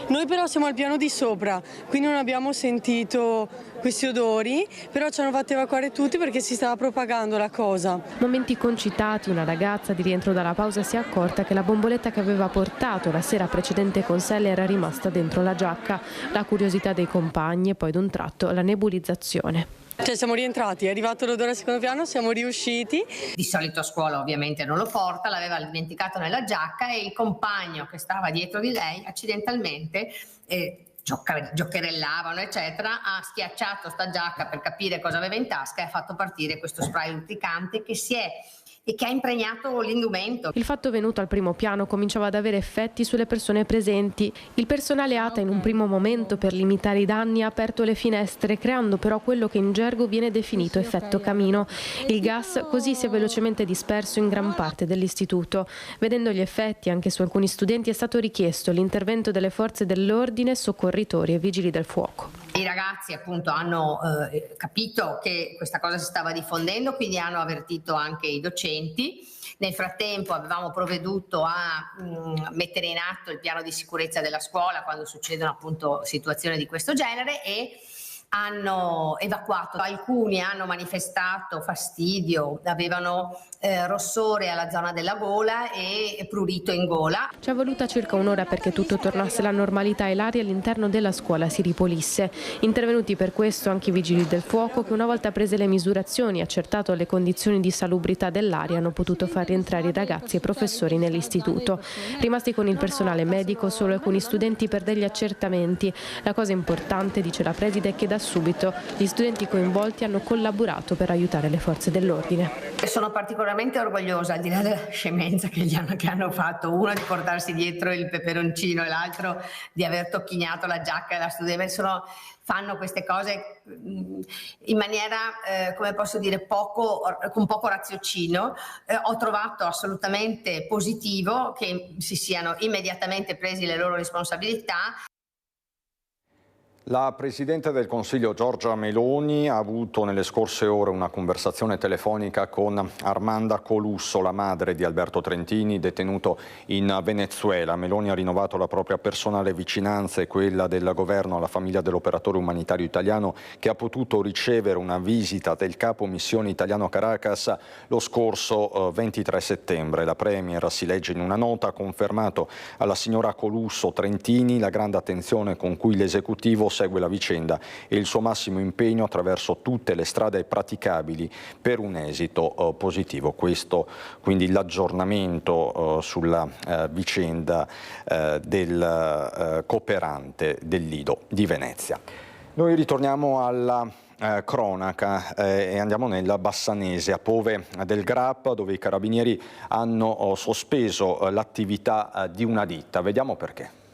Noi però siamo al piano di sopra, quindi non abbiamo sentito questi odori, però ci hanno fatto evacuare tutti perché si stava propagando la cosa. Momenti concitati, una ragazza di rientro dalla pausa si è accorta che la bomboletta che aveva portato la sera precedente con sé le era rimasta dentro la giacca. La curiosità dei compagni e poi d'un tratto la nebulizzazione. Siamo rientrati, è arrivato l'odore al secondo piano, siamo riusciti. Di solito a scuola ovviamente non lo porta, l'aveva dimenticato nella giacca e il compagno che stava dietro di lei accidentalmente giocherellavano eccetera, ha schiacciato sta giacca per capire cosa aveva in tasca e ha fatto partire questo spray urticante che ha impregnato l'indumento. Il fatto venuto al primo piano cominciava ad avere effetti sulle persone presenti. Il personale ATA in un primo momento, per limitare i danni, ha aperto le finestre, creando però quello che in gergo viene definito effetto camino. Il gas così si è velocemente disperso in gran parte dell'istituto. Vedendo gli effetti anche su alcuni studenti è stato richiesto l'intervento delle forze dell'ordine, soccorritori e vigili del fuoco. I ragazzi appunto hanno capito che questa cosa si stava diffondendo, quindi hanno avvertito anche i docenti. Nel frattempo avevamo provveduto a mettere in atto il piano di sicurezza della scuola quando succedono appunto situazioni di questo genere e hanno evacuato, alcuni hanno manifestato fastidio, avevano rossore alla zona della gola e prurito in gola. Ci è voluta circa un'ora perché tutto tornasse alla normalità e l'aria all'interno della scuola si ripulisse. Intervenuti per questo anche i vigili del fuoco che, una volta prese le misurazioni e accertato le condizioni di salubrità dell'aria, hanno potuto far rientrare i ragazzi e professori nell'istituto. Rimasti con il personale medico solo alcuni studenti per degli accertamenti. La cosa importante, dice la preside, è che da subito gli studenti coinvolti hanno collaborato per aiutare le forze dell'ordine. Sono particolarmente orgogliosa, al di là della scemenza che hanno fatto, uno di portarsi dietro il peperoncino e l'altro di aver tocchignato la giacca della studente. Fanno queste cose in maniera, come posso dire, con poco raziocinio. Ho trovato assolutamente positivo che si siano immediatamente presi le loro responsabilità. La Presidente del Consiglio Giorgia Meloni ha avuto nelle scorse ore una conversazione telefonica con Armanda Colusso, la madre di Alberto Trentini, detenuto in Venezuela. Meloni ha rinnovato la propria personale vicinanza e quella del governo alla famiglia dell'operatore umanitario italiano, che ha potuto ricevere una visita del capo missione italiano a Caracas lo scorso 23 settembre. La Premier, si legge in una nota, ha confermato alla signora Colusso Trentini la grande attenzione con cui l'esecutivo segue la vicenda e il suo massimo impegno attraverso tutte le strade praticabili per un esito positivo. Questo quindi l'aggiornamento sulla vicenda del cooperante del Lido di Venezia. Noi ritorniamo alla cronaca e andiamo nella Bassanese, a Pove del Grappa, dove i carabinieri hanno sospeso l'attività di una ditta. Vediamo perché.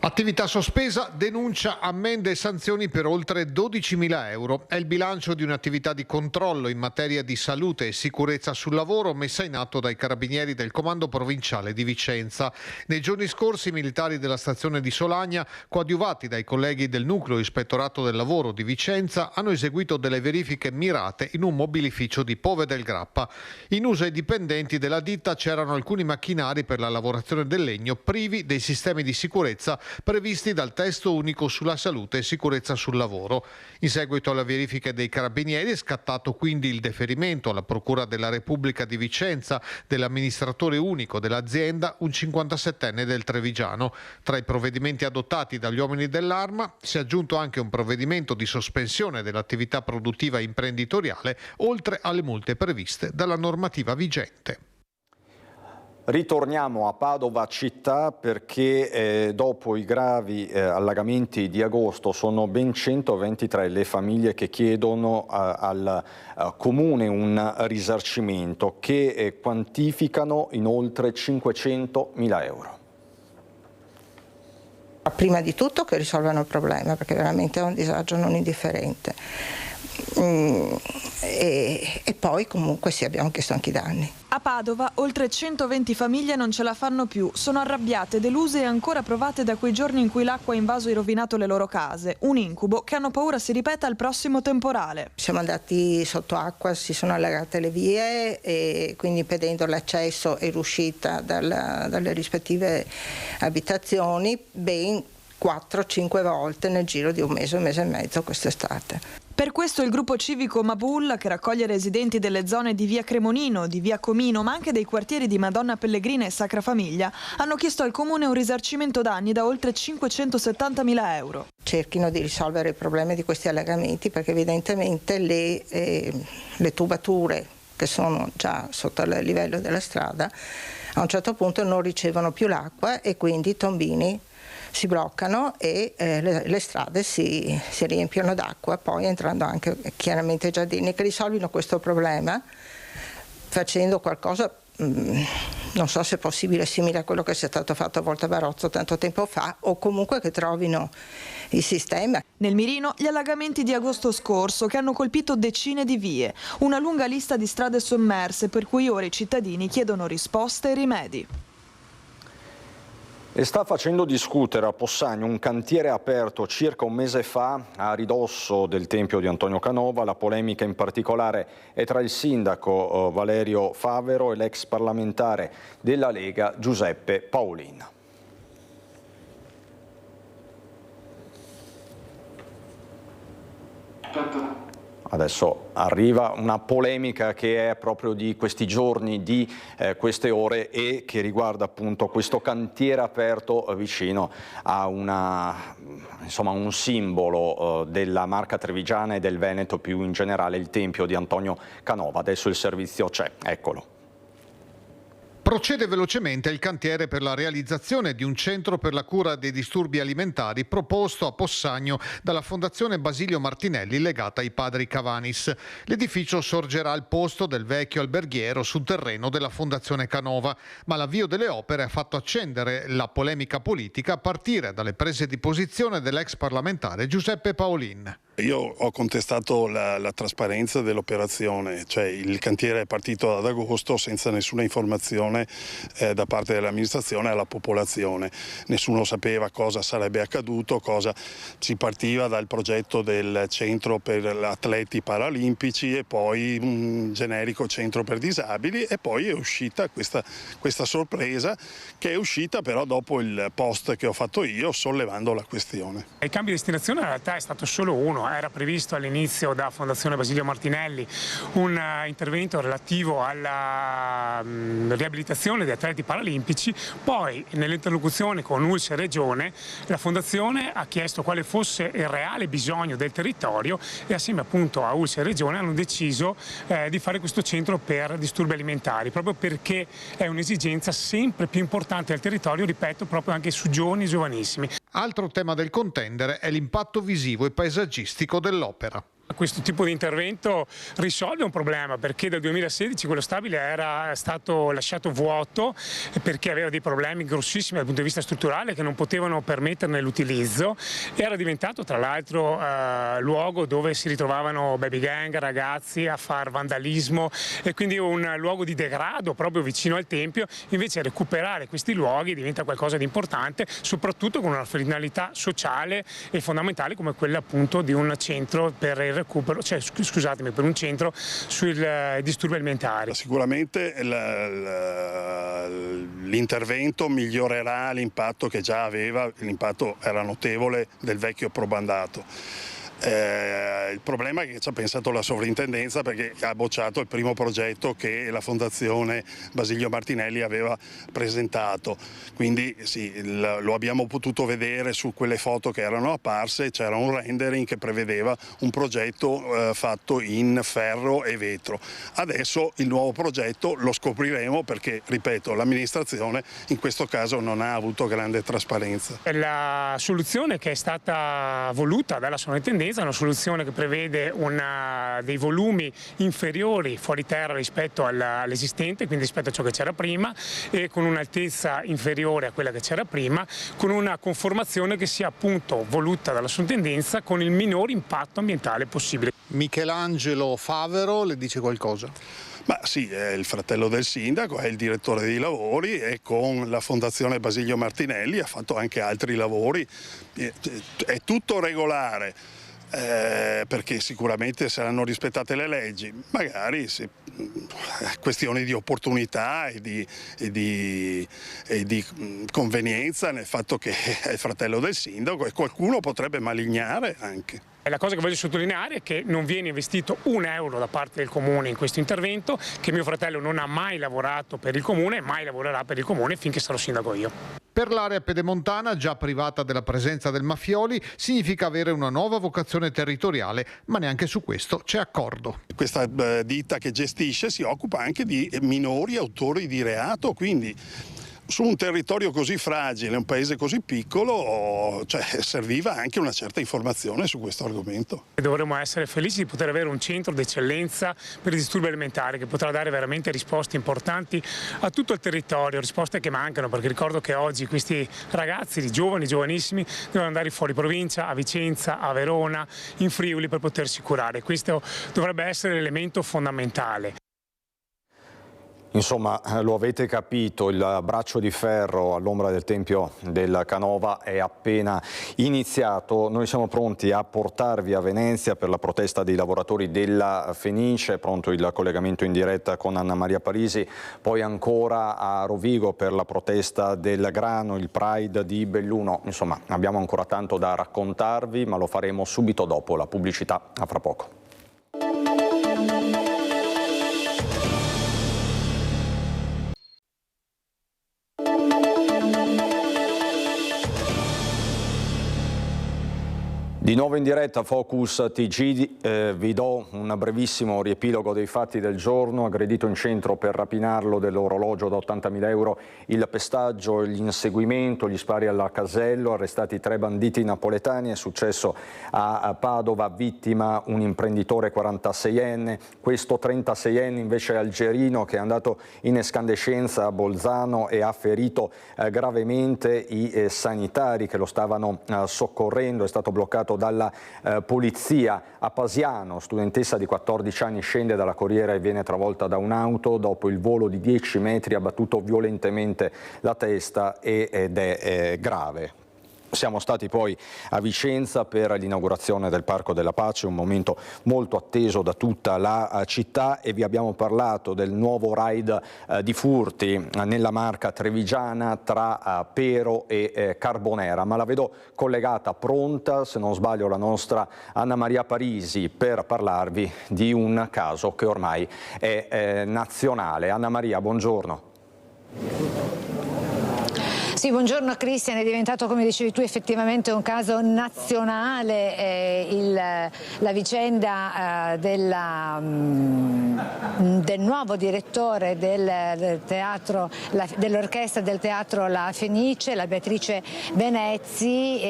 Attività sospesa, denuncia, ammende e sanzioni per oltre 12.000 euro. È il bilancio di un'attività di controllo in materia di salute e sicurezza sul lavoro messa in atto dai carabinieri del Comando Provinciale di Vicenza. Nei giorni scorsi i militari della stazione di Solagna, coadiuvati dai colleghi del Nucleo Ispettorato del Lavoro di Vicenza, hanno eseguito delle verifiche mirate in un mobilificio di Pove del Grappa. In uso ai dipendenti della ditta c'erano alcuni macchinari per la lavorazione del legno privi dei sistemi di sicurezza previsti dal testo unico sulla salute e sicurezza sul lavoro. In seguito alla verifica dei carabinieri è scattato quindi il deferimento alla Procura della Repubblica di Vicenza dell'amministratore unico dell'azienda, un 57enne del Trevigiano. Tra i provvedimenti adottati dagli uomini dell'Arma si è aggiunto anche un provvedimento di sospensione dell'attività produttiva imprenditoriale, oltre alle multe previste dalla normativa vigente. Ritorniamo a Padova città perché dopo i gravi allagamenti di agosto sono ben 123 le famiglie che chiedono al comune un risarcimento che quantificano in oltre 500.000 euro. Prima di tutto che risolvano il problema, perché veramente è un disagio non indifferente. E poi comunque sì, abbiamo chiesto anche i danni. A Padova oltre 120 famiglie non ce la fanno più, sono arrabbiate, deluse e ancora provate da quei giorni in cui l'acqua ha invaso e rovinato le loro case, un incubo che hanno paura si ripeta al prossimo temporale. Siamo andati sotto acqua, si sono allagate le vie e quindi impedendo l'accesso e l'uscita dalle rispettive abitazioni ben 4-5 volte nel giro di un mese e mezzo quest'estate. Per questo il gruppo civico Mabul, che raccoglie residenti delle zone di via Cremonino, di via Comino, ma anche dei quartieri di Madonna Pellegrina e Sacra Famiglia, hanno chiesto al comune un risarcimento danni da oltre 570.000 euro. Cerchino di risolvere il problema di questi allagamenti, perché evidentemente le tubature che sono già sotto il livello della strada a un certo punto non ricevono più l'acqua e quindi i tombini si bloccano e le strade si riempiono d'acqua, poi entrando anche chiaramente i giardini. Che risolvino questo problema facendo qualcosa, non so se è possibile, simile a quello che sia stato fatto a Volta Barozzo tanto tempo fa, o comunque che trovino il sistema. Nel mirino gli allagamenti di agosto scorso che hanno colpito decine di vie, una lunga lista di strade sommerse per cui ora i cittadini chiedono risposte e rimedi. E sta facendo discutere a Possagno un cantiere aperto circa un mese fa a ridosso del tempio di Antonio Canova. La polemica in particolare è tra il sindaco Valerio Favero e l'ex parlamentare della Lega Giuseppe Paolin. Adesso arriva una polemica che è proprio di questi giorni, di queste ore, e che riguarda appunto questo cantiere aperto vicino a un simbolo della Marca trevigiana e del Veneto più in generale, il Tempio di Antonio Canova. Adesso il servizio c'è, eccolo. Procede velocemente il cantiere per la realizzazione di un centro per la cura dei disturbi alimentari proposto a Possagno dalla Fondazione Basilio Martinelli legata ai padri Cavanis. L'edificio sorgerà al posto del vecchio alberghiero sul terreno della Fondazione Canova, ma l'avvio delle opere ha fatto accendere la polemica politica a partire dalle prese di posizione dell'ex parlamentare Giuseppe Paolin. Io ho contestato la trasparenza dell'operazione, cioè il cantiere è partito ad agosto senza nessuna informazione da parte dell'amministrazione alla popolazione. Nessuno sapeva cosa sarebbe accaduto, si partiva dal progetto del centro per atleti paralimpici e poi un generico centro per disabili, e poi è uscita questa sorpresa, che è uscita però dopo il post che ho fatto io sollevando la questione. Il cambio di destinazione in realtà è stato solo uno. Era previsto all'inizio da Fondazione Basilio Martinelli un intervento relativo alla riabilitazione degli atleti paralimpici, poi nell'interlocuzione con ULSS e Regione la Fondazione ha chiesto quale fosse il reale bisogno del territorio e assieme appunto a ULSS e Regione hanno deciso di fare questo centro per disturbi alimentari, proprio perché è un'esigenza sempre più importante del territorio, ripeto, proprio anche su giovani e giovanissimi. Altro tema del contendere è l'impatto visivo e paesaggistico dell'opera. Questo tipo di intervento risolve un problema, perché dal 2016 quello stabile era stato lasciato vuoto perché aveva dei problemi grossissimi dal punto di vista strutturale che non potevano permetterne l'utilizzo. Era diventato tra l'altro luogo dove si ritrovavano baby gang, ragazzi a far vandalismo, e quindi un luogo di degrado proprio vicino al Tempio. Invece recuperare questi luoghi diventa qualcosa di importante, soprattutto con una finalità sociale e fondamentale come quella appunto di un centro per il recupero, per un centro sui disturbi alimentari. Sicuramente l'intervento migliorerà l'impatto che già aveva, l'impatto era notevole del vecchio probandato. Il problema è che ci ha pensato la sovrintendenza, perché ha bocciato il primo progetto che la Fondazione Basilio Martinelli aveva presentato, quindi sì, lo abbiamo potuto vedere su quelle foto che erano apparse. C'era un rendering che prevedeva un progetto fatto in ferro e vetro. Adesso il nuovo progetto lo scopriremo, perché, ripeto, l'amministrazione in questo caso non ha avuto grande trasparenza. La soluzione che è stata voluta dalla sovrintendenza è una soluzione che prevede dei volumi inferiori fuori terra rispetto all'esistente, quindi rispetto a ciò che c'era prima, e con un'altezza inferiore a quella che c'era prima, con una conformazione che sia appunto voluta dalla sovrintendenza con il minor impatto ambientale possibile. Michelangelo Favero le dice qualcosa? Ma sì, è il fratello del sindaco, è il direttore dei lavori e con la Fondazione Basilio Martinelli ha fatto anche altri lavori. È tutto regolare. Perché sicuramente saranno rispettate le leggi, magari questioni di opportunità e di convenienza nel fatto che è il fratello del sindaco, e qualcuno potrebbe malignare anche. La cosa che voglio sottolineare è che non viene investito un euro da parte del Comune in questo intervento, che mio fratello non ha mai lavorato per il Comune e mai lavorerà per il Comune finché sarò sindaco io. Per l'area pedemontana, già privata della presenza del Mafioli, significa avere una nuova vocazione territoriale, ma neanche su questo c'è accordo. Questa ditta che gestisce si occupa anche di minori autori di reato, quindi su un territorio così fragile, un paese così piccolo, serviva anche una certa informazione su questo argomento. Dovremmo essere felici di poter avere un centro d'eccellenza per i disturbi alimentari che potrà dare veramente risposte importanti a tutto il territorio, risposte che mancano, perché ricordo che oggi questi ragazzi, giovanissimi, devono andare fuori provincia, a Vicenza, a Verona, in Friuli per potersi curare. Questo dovrebbe essere l'elemento fondamentale. Insomma, lo avete capito, il braccio di ferro all'ombra del Tempio del Canova è appena iniziato. Noi siamo pronti a portarvi a Venezia per la protesta dei lavoratori della Fenice, è pronto il collegamento in diretta con Anna Maria Parisi, poi ancora a Rovigo per la protesta del grano, il Pride di Belluno. Insomma, abbiamo ancora tanto da raccontarvi, ma lo faremo subito dopo la pubblicità. A fra poco. Di nuovo in diretta Focus TG, vi do un brevissimo riepilogo dei fatti del giorno. Aggredito in centro per rapinarlo dell'orologio da 80.000 euro, il pestaggio, l'inseguimento, gli spari al casello, arrestati 3 banditi napoletani. È successo a Padova, vittima un imprenditore 46enne, questo 36enne invece è algerino che è andato in escandescenza a Bolzano e ha ferito gravemente i sanitari che lo stavano soccorrendo. È stato bloccato dalla polizia. A Pasiano, studentessa di 14 anni scende dalla corriera e viene travolta da un'auto. Dopo il volo di 10 metri ha battuto violentemente la testa ed è grave. Siamo stati poi a Vicenza per l'inaugurazione del Parco della Pace, un momento molto atteso da tutta la città, e vi abbiamo parlato del nuovo raid di furti nella Marca trevigiana tra Pero e Carbonera. Ma la vedo collegata, pronta, se non sbaglio, la nostra Anna Maria Parisi per parlarvi di un caso che ormai è nazionale. Anna Maria, buongiorno. Sì, buongiorno Cristian, è diventato, come dicevi tu, effettivamente un caso nazionale, la vicenda del nuovo direttore del teatro, dell'orchestra del teatro La Fenice, la Beatrice Venezzi,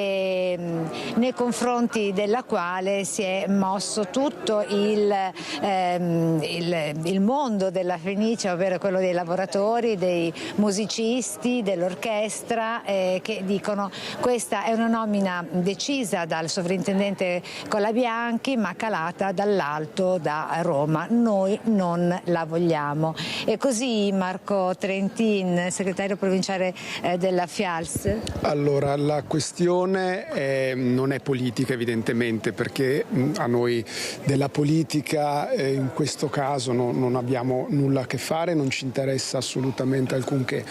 nei confronti della quale si è mosso tutto il mondo della Fenice, ovvero quello dei lavoratori, dei musicisti, dell'orchestra, che dicono questa è una nomina decisa dal sovrintendente Colabianchi ma calata dall'alto, da Roma, noi non la vogliamo. E così Marco Trentin, segretario provinciale della FIALS. Allora, la questione non è politica evidentemente, perché a noi della politica in questo caso non abbiamo nulla a che fare, non ci interessa assolutamente alcunché.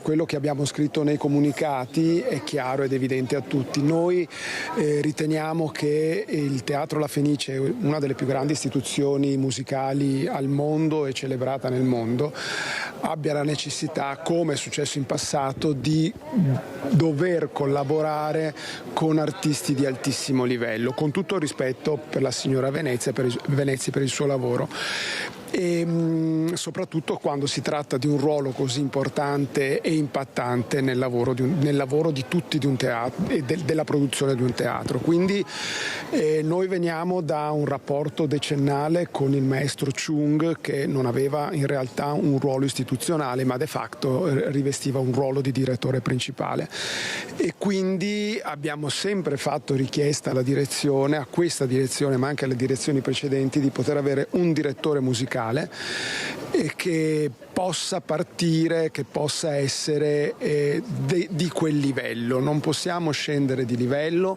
Quello che abbiamo scritto nei comunicati è chiaro ed evidente a tutti. Noi riteniamo che il Teatro La Fenice, una delle più grandi istituzioni musicali al mondo e celebrata nel mondo, abbia la necessità, come è successo in passato, di dover collaborare con artisti di altissimo livello, con tutto il rispetto per la signora Venezia per il suo lavoro. E soprattutto quando si tratta di un ruolo così importante e impattante nel lavoro di tutti di un teatro e della produzione di un teatro. Quindi noi veniamo da un rapporto decennale con il maestro Chung, che non aveva in realtà un ruolo istituzionale ma de facto rivestiva un ruolo di direttore principale, e quindi abbiamo sempre fatto richiesta alla direzione, a questa direzione ma anche alle direzioni precedenti, di poter avere un direttore musicale e che possa partire, che possa essere di quel livello. Non possiamo scendere di livello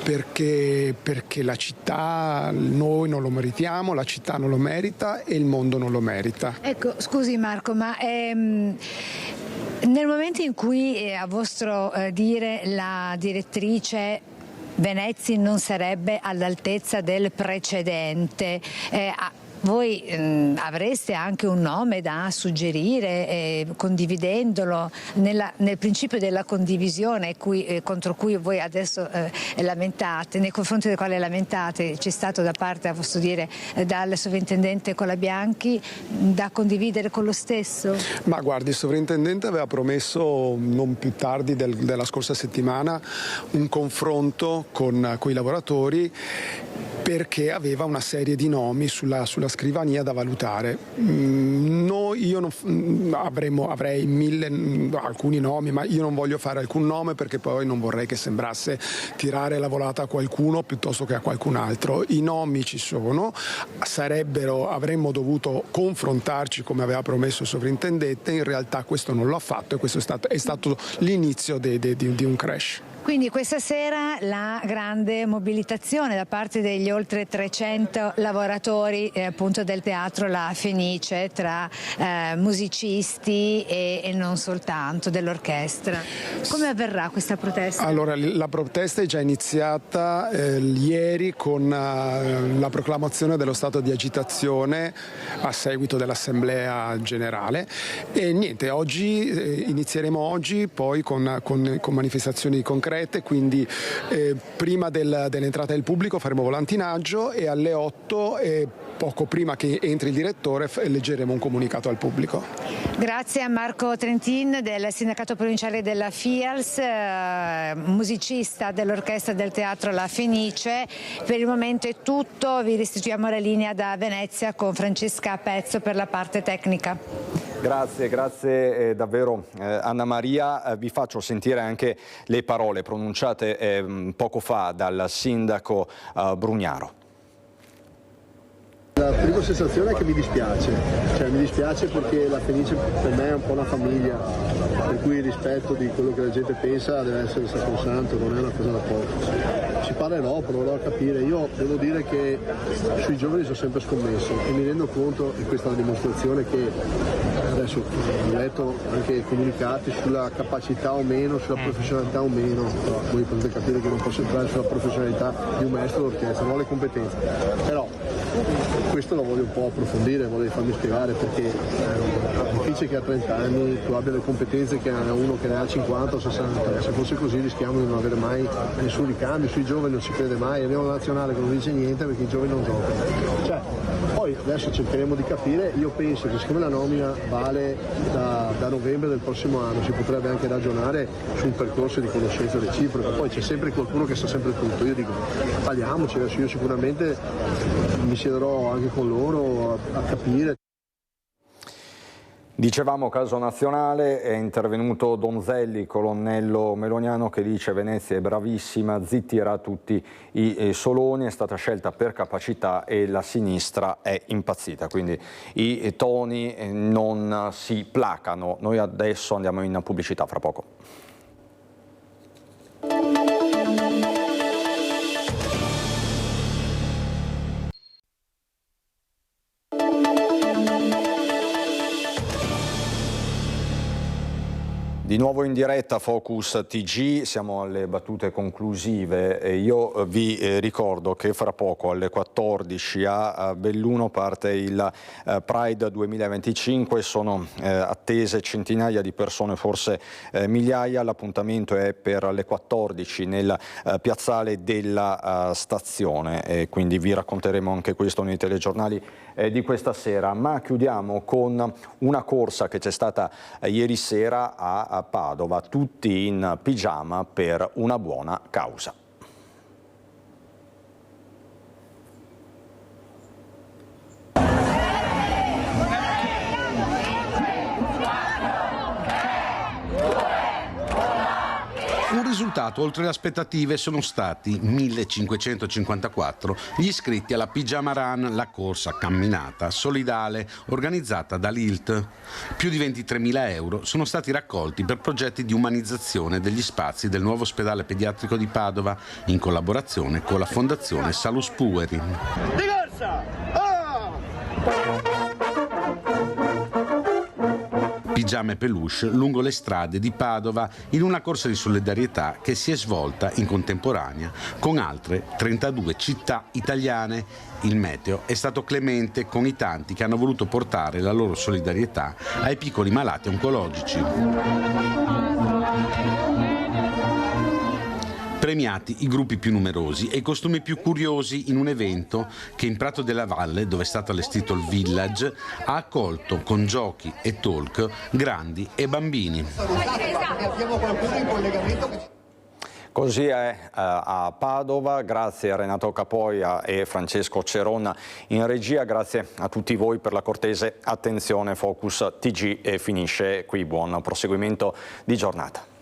perché la città, noi non lo meritiamo, la città non lo merita e il mondo non lo merita. Ecco, scusi Marco, ma nel momento in cui a vostro dire la direttrice Venezzi non sarebbe all'altezza del precedente, voi avreste anche un nome da suggerire, condividendolo nel principio della condivisione contro cui voi adesso lamentate, nei confronti del quale lamentate, c'è stato da parte, a vostro dire, dal sovrintendente Colabianchi, da condividere con lo stesso? Ma guardi, il sovrintendente aveva promesso non più tardi della scorsa settimana un confronto con i lavoratori perché aveva una serie di nomi sulla scrivania da valutare. Avrei alcuni nomi, ma io non voglio fare alcun nome perché poi non vorrei che sembrasse tirare la volata a qualcuno piuttosto che a qualcun altro. I nomi ci sono, avremmo dovuto confrontarci come aveva promesso il sovrintendente, in realtà questo non lo ha fatto e questo è stato l'inizio di un crash. Quindi questa sera la grande mobilitazione da parte degli oltre 300 lavoratori appunto del teatro La Fenice, tra musicisti e non soltanto dell'orchestra. Come avverrà questa protesta? Allora, la protesta è già iniziata ieri con la proclamazione dello stato di agitazione a seguito dell'assemblea generale e niente, inizieremo oggi poi con manifestazioni concrete. Quindi prima dell'entrata del pubblico faremo volantinaggio e alle 8, poco prima che entri il direttore, leggeremo un comunicato al pubblico. Grazie a Marco Trentin del sindacato provinciale della FIALS, musicista dell'orchestra del teatro La Fenice. Per il momento è tutto, vi restituiamo la linea da Venezia con Francesca Pezzo per la parte tecnica. Grazie davvero Anna Maria. Vi faccio sentire anche le parole pronunciate poco fa dal sindaco Brugnaro. La prima sensazione è che mi dispiace perché La Fenice per me è un po' una famiglia, per cui il rispetto di quello che la gente pensa deve essere sacrosanto, non è una cosa da poco. Ci parlerò, proverò a capire. Io devo dire che sui giovani sono sempre scommesso e mi rendo conto, e questa è la dimostrazione, che adesso ho letto anche comunicati sulla capacità o meno, sulla professionalità o meno, però voi potete capire che non posso entrare sulla professionalità di un maestro d'orchestra, non ho le competenze. Però questo lo voglio un po' approfondire, voglio farmi spiegare, perché è difficile che a 30 anni tu abbia le competenze che ha uno che ne ha 50 o 60. Se fosse così rischiamo di non avere mai nessun ricambio. Sui giovani non si crede mai, abbiamo una nazionale che non dice niente perché i giovani non giocano. Poi adesso cercheremo di capire. Io penso che siccome la nomina vale da novembre del prossimo anno, si potrebbe anche ragionare su un percorso di conoscenza reciproca. Poi c'è sempre qualcuno che sa sempre tutto. Io dico, parliamoci, adesso io sicuramente mi siederò anche con loro a capire. Dicevamo caso nazionale, è intervenuto Donzelli, colonnello meloniano, che dice Venezia è bravissima, zittirà tutti i soloni, è stata scelta per capacità e la sinistra è impazzita, quindi i toni non si placano. Noi adesso andiamo in pubblicità, fra poco. Di nuovo in diretta Focus TG, siamo alle battute conclusive e io vi ricordo che fra poco alle 14 a Belluno parte il Pride 2025, sono attese centinaia di persone, forse migliaia. L'appuntamento è per le 14 nel piazzale della stazione e quindi vi racconteremo anche questo nei telegiornali di questa sera. Ma chiudiamo con una corsa che c'è stata ieri sera a Padova, tutti in pigiama per una buona causa. Un risultato oltre le aspettative: sono stati 1554 gli iscritti alla Pigiama Run, la corsa camminata solidale organizzata dall'ILT. Più di 23.000 euro sono stati raccolti per progetti di umanizzazione degli spazi del nuovo ospedale pediatrico di Padova in collaborazione con la Fondazione Salus Pueri. Pigiama e peluche lungo le strade di Padova in una corsa di solidarietà che si è svolta in contemporanea con altre 32 città italiane. Il meteo è stato clemente con i tanti che hanno voluto portare la loro solidarietà ai piccoli malati oncologici. Premiati i gruppi più numerosi e i costumi più curiosi in un evento che in Prato della Valle, dove è stato allestito il Village, ha accolto con giochi e talk grandi e bambini. Così è a Padova, grazie a Renato Capoia e Francesco Ceronna in regia, grazie a tutti voi per la cortese attenzione. Focus TG finisce qui, buon proseguimento di giornata.